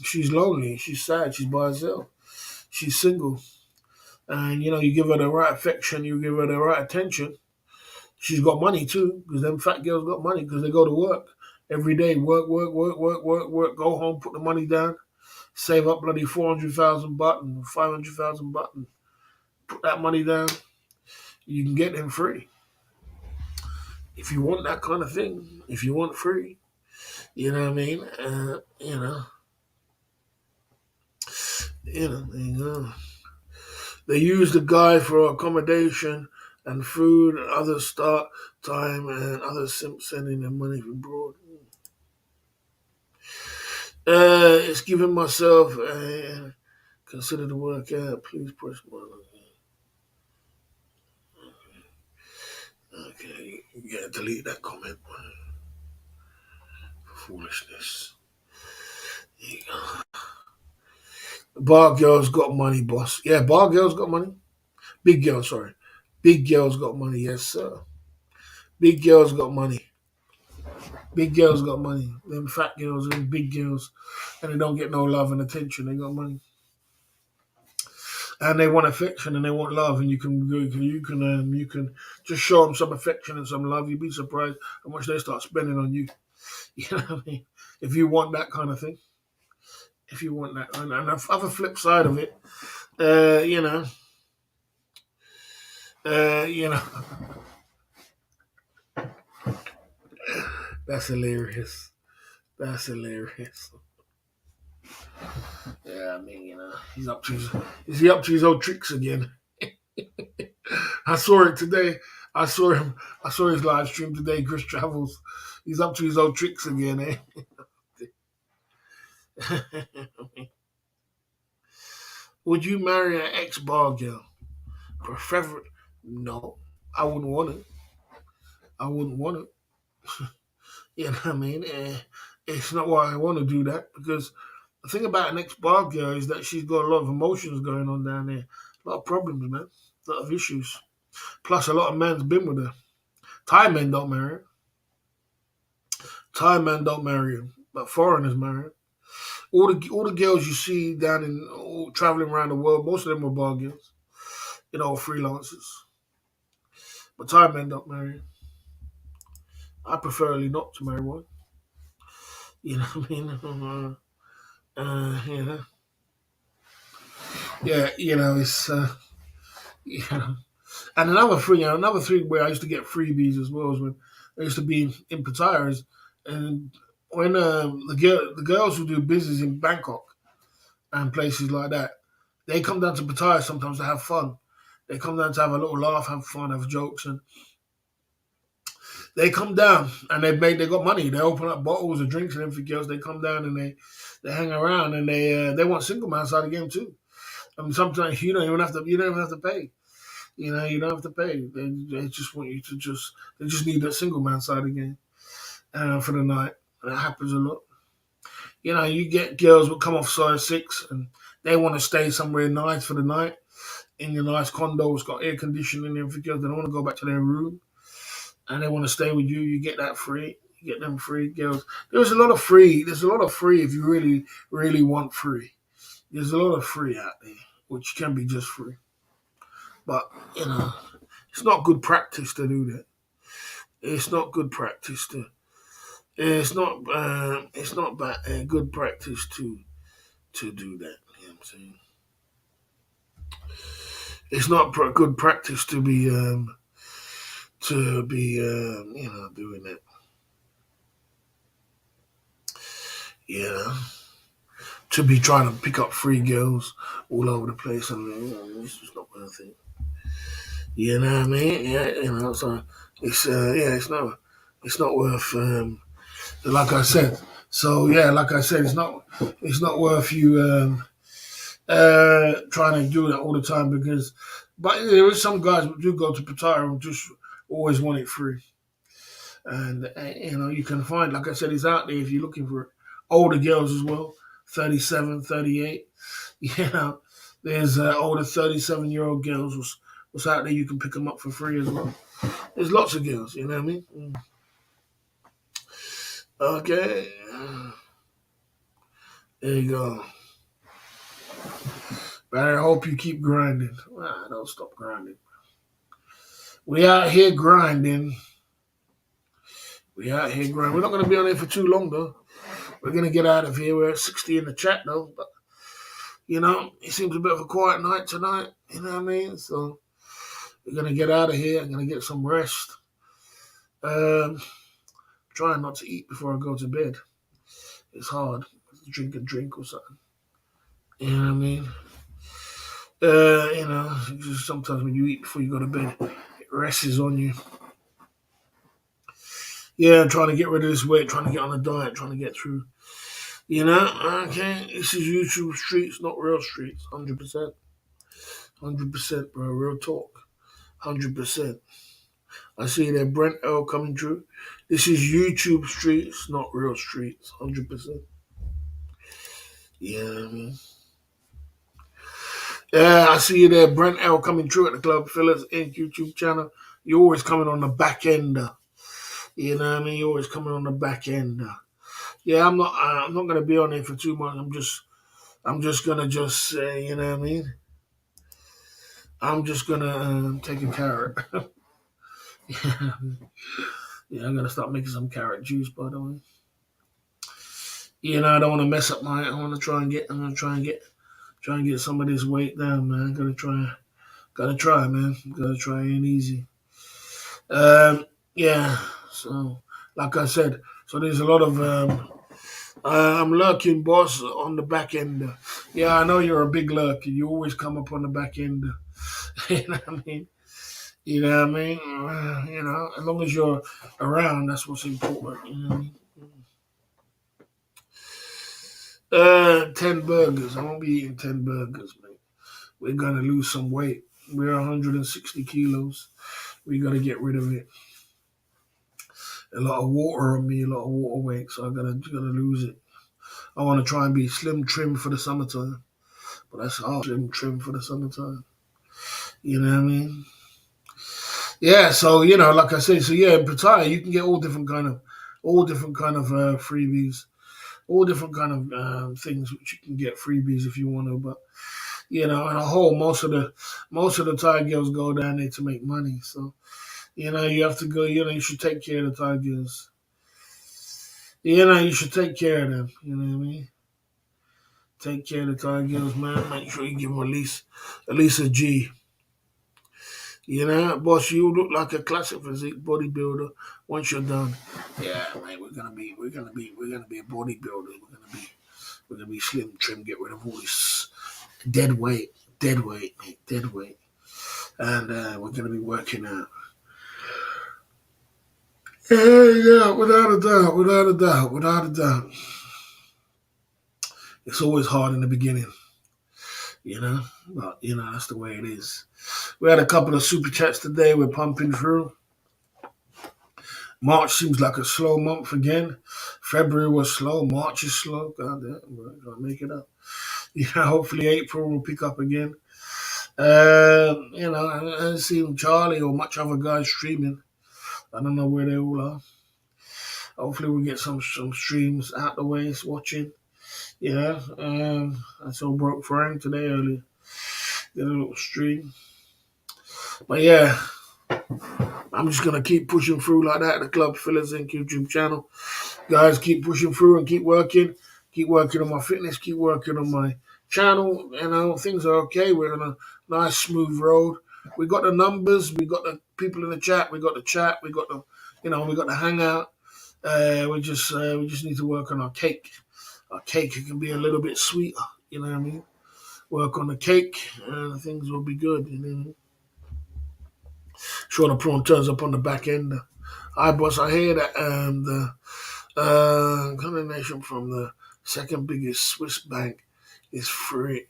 she's lonely. She's sad. She's by herself. She's single. And, you give her the right affection. You give her the right attention. She's got money, too. Because them fat girls got money because they go to work. Every day, work, work, work, work, work, work. Go home, put the money down. Save up bloody 400,000 baht and 500,000 baht and put that money down. You can get them free. If you want that kind of thing, if you want free, you know what I mean? There you go. They use the guy for accommodation and food and other start time and other sending them money from abroad. It's giving myself a consider the work out. Please push one. Okay, yeah, delete that comment. Foolishness. There you go. Bar girls got money, boss. Yeah, bar girls got money. Big girls, sorry. Big girls got money, yes, sir. Big girls got money. Big girls got money. Them fat girls and big girls, and they don't get no love and attention. They got money, and they want affection and they want love. And you can just show them some affection and some love. You'd be surprised how much they start spending on you. You know what I mean? If you want that kind of thing, if you want that, and the other flip side of it, uh, you know, uh, you know, that's hilarious. That's hilarious. Yeah, I mean, is he up to his old tricks again? I saw it today. I saw him. I saw his live stream today. Chris Travels. He's up to his old tricks again, eh? Would you marry an ex-bar girl? Prefer? No, I wouldn't want it. I wouldn't want it. You know what I mean? It's not why I want to do that because the thing about an ex-bar girl is that she's got a lot of emotions going on down there. A lot of problems, man. A lot of issues. Plus, a lot of men's been with her. Thai men don't marry her. Thai men don't marry her, but foreigners marry her. All the girls you see down in traveling around the world, most of them were bar girls, freelancers. But Thai men don't marry her. I prefer not to marry one. You know what I mean? You know, yeah, it's you know. And another thing where I used to get freebies as well was when I used to be in Pattaya, and when the girls who do business in Bangkok and places like that, they come down to Pattaya sometimes to have fun. They come down to have a little laugh, have fun, have jokes, and they come down and they got money. They open up bottles of drinks and everything else. They come down and they hang around and they want single man side of the game too. I mean, sometimes you don't even have to pay. You don't have to pay. They just want you to they just need that single man side of the game for the night. And that happens a lot. You get girls who come off size 6 and they want to stay somewhere nice for the night in your nice condo. It's got air conditioning and everything else. They don't want to go back to their room and they want to stay with you. You get that free. You get them free girls. There's a lot of free. There's a lot of free if you really, really want free. There's a lot of free out there, which can be just free. But, it's not good practice to do that. It's not good practice to. It's not. It's not bad. Good practice to do that. You know what I'm saying? It's not good practice to be doing that. Yeah, to be trying to pick up free girls all over the place. I mean, it's just not worth it. You know what I mean? Yeah, so it's not worth like I said. So yeah, like I said, it's not worth you trying to do that all the time but there is some guys who do go to Pattaya and just always want it free. And you can find, like I said, it's out there if you're looking for it. Older girls as well, 37, 38. You know, there's older 37-year-old girls what's out there. You can pick them up for free as well. There's lots of girls, you know what I mean? Okay. There you go. But I hope you keep grinding. Well, don't stop grinding. We out here grinding. We're not going to be on here for too long, though. We're going to get out of here. We're at 60 in the chat, though. But, it seems a bit of a quiet night tonight. You know what I mean? So we're going to get out of here. I'm going to get some rest. Trying not to eat before I go to bed. It's hard. Drink a drink or something. You know what I mean? Just sometimes when you eat before you go to bed, it rests on you. Yeah, I'm trying to get rid of this weight, trying to get on a diet, trying to get through. Okay, this is YouTube streets, not real streets, 100%. 100%, bro, real talk. 100%. I see that Brent L coming through. This is YouTube streets, not real streets, 100%. Yeah, I mean. Yeah, I see you there, Brent L coming through at the Club Fillers Inc. YouTube channel. You're always coming on the back end. You know what I mean? You're always coming on the back end. Yeah, I'm not gonna be on there for too much. I'm just gonna you know what I mean? I'm just gonna take a carrot. Yeah, I'm gonna start making some carrot juice, by the way. I don't want to mess up I want to try and get. I'm gonna try and get some of this weight down, man. Gotta try, man. Gotta try. Ain't easy. Yeah. So, like I said, there's a lot of. I'm lurking, boss, on the back end. Yeah, I know you're a big lurker. You always come up on the back end. You know what I mean? You know what I mean? As long as you're around, that's what's important. You know what I mean? 10 burgers. I won't be eating 10 burgers, mate. We're going to lose some weight. We're 160 kilos. We got to get rid of it. A lot of water on me, a lot of water weight, so I gotta lose it. I want to try and be slim trim for the summertime, but that's all slim trim for the summertime. You know what I mean? Yeah. So like I said, in Pattaya you can get all different kind of freebies, all different kind of things which you can get freebies if you want to. But on a whole, most of the Thai girls go down there to make money. So you have to go. You should take care of the Thai girls. You should take care of them. You know what I mean? Take care of the Thai girls, man. Make sure you give them at least a G. Boss, you look like a classic physique bodybuilder once you're done. Yeah, man, we're gonna be a bodybuilder. We're gonna be slim, trim, get rid of all this dead weight, mate, dead weight. and we're going to be working out. Yeah, without a doubt, without a doubt, without a doubt. It's always hard in the beginning, you know, but that's the way it is. We had a couple of super chats today. We're pumping through. March seems like a slow month again. February was slow. March is slow. God damn, we're gonna make it up. Yeah, hopefully April will pick up again. I haven't seen Charlie or much other guys streaming. I don't know where they all are. Hopefully we get some streams out the way, watching. Yeah, I saw Broke Frank today earlier. Did a little stream. But yeah, I'm just gonna keep pushing through like that. The Club Fillers Inc. YouTube channel. Guys, keep pushing through and keep working. Keep working on my fitness. Keep working on my channel. Things are okay. We're on a nice, smooth road. We got the numbers. We got the people in the chat. We got the chat. We got we got the hangout. We just need to work on our cake. Our cake can be a little bit sweeter. You know what I mean? Work on the cake, and things will be good. Sure, the prawn turns up on the back end. Hi, boss. I hear that the condemnation from the second biggest Swiss bank is free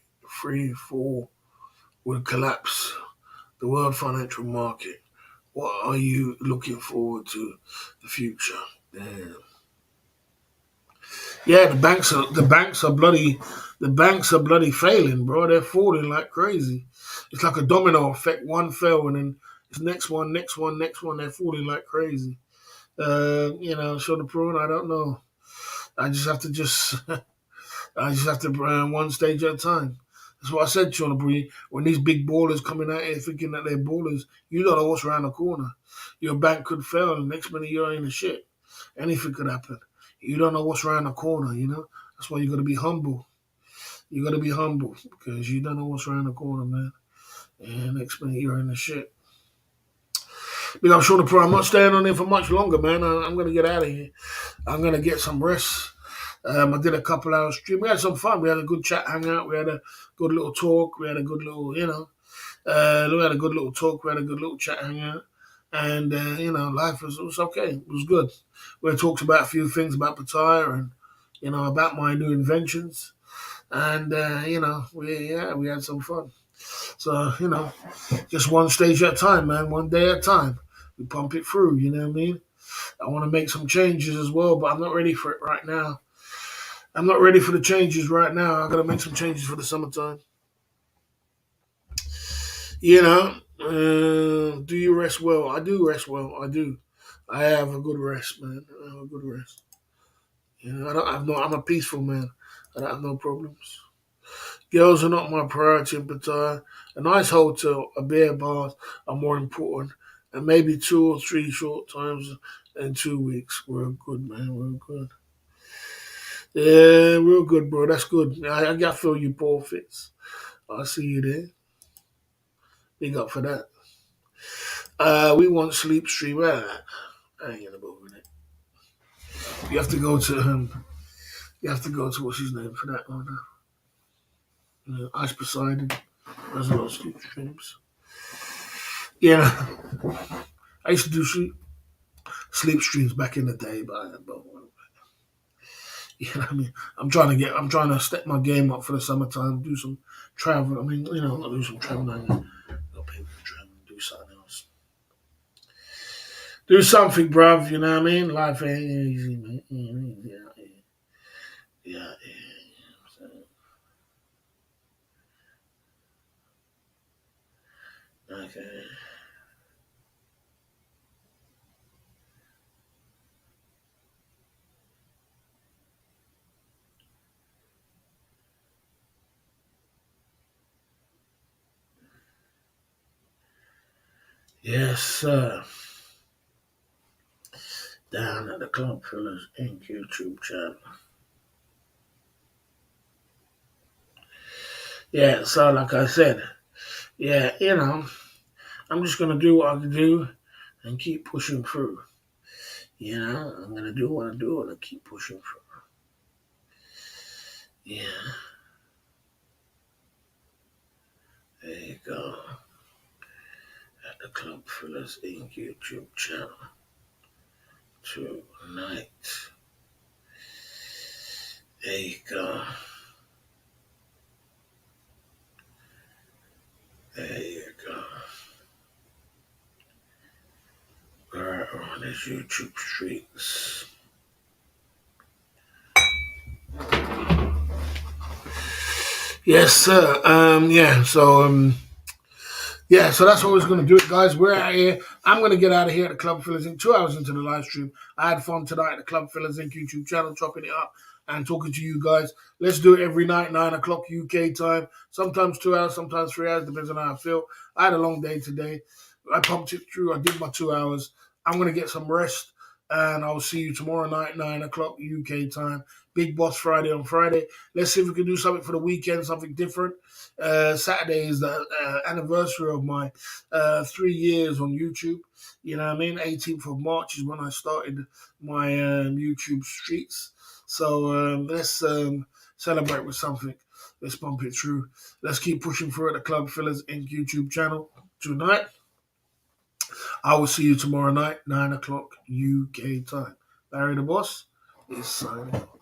fall will collapse the world financial market. What are you looking forward to the future? Damn. Yeah, the banks are bloody failing, bro. They're falling like crazy. It's like a domino effect. One fell and then it's next one, next one, next one. They're falling like crazy. Show the prawn. I don't know. I just have to I just have to one stage at a time. That's what I said, Sean Bree. When these big ballers coming out here thinking that they're ballers, you don't know what's around the corner. Your bank could fail, and next minute you're in the shit. Anything could happen. You don't know what's around the corner. That's why you got to be humble. You got to be humble because you don't know what's around the corner, man. And next minute you're in the shit. But I'm sure I'm not staying on here for much longer, man. I'm going to get out of here. I'm going to get some rest. I did a couple hours stream. We had some fun. We had a good chat, hangout. We had a good little talk. We had a good little, we had a good little talk. We had a good little chat, hangout. And, life was okay. It was good. We talked about a few things about Pattaya and, about my new inventions. And, we had some fun. So, just one stage at a time, man. One day at a time. We pump it through, you know what I mean? I want to make some changes as well, but I'm not ready for it right now. I'm not ready for the changes right now. I got to make some changes for the summertime. Do you rest well? I do rest well. I do. I have a good rest, man. I have a good rest. I don't have no. I'm a peaceful man. I don't have no problems. Girls are not my priority in Pattaya. A nice hotel, a beer bar are more important. And maybe 2 or 3 short times in 2 weeks. We're good, man. We're good. Yeah, real good, bro. That's good. I feel you, Paul Fitz. I see you there. Big up for that. We want sleep stream. I ain't gonna bother with it. You have to go to what's his name for that one. Ice Poseidon. There's a lot of sleep streams. Yeah, I used to do sleep streams back in the day, but you know what I mean. I'm trying to step my game up for the summertime. Do some travel. I mean, I'll do some travel. I'll pay for travel. Do something else. Do something, bruv. You know what I mean? Life ain't easy, man. Yeah. Okay. Yes, sir. Down at the Club Fillers Inc. YouTube channel. Yeah, so like I said, yeah, I'm just gonna do what I can do and keep pushing through. I'm gonna do what I do and I keep pushing through. Yeah, there you go. Fillers Inc. YouTube channel tonight. There you go. There you go. We're on his YouTube streets. Yes, sir. So that's what we're going to do it, guys. We're out here. I'm going to get out of here at the Club Fillers Inc. 2 hours into the live stream. I had fun tonight at the Club Fillers Inc. YouTube channel, chopping it up and talking to you guys. Let's do it every night, 9 o'clock UK time. Sometimes 2 hours, sometimes 3 hours, depends on how I feel. I had a long day today. I pumped it through. I did my 2 hours. I'm going to get some rest, and I'll see you tomorrow night, 9 o'clock UK time. Big Boss Friday on Friday. Let's see if we can do something for the weekend, something different. Saturday is the anniversary of my 3 years on YouTube. You know what I mean? 18th of March is when I started my YouTube streets. So let's celebrate with something. Let's bump it through. Let's keep pushing through at the Club Fillers Inc. YouTube channel tonight. I will see you tomorrow night, 9 o'clock UK time. Larry the Boss is signing off.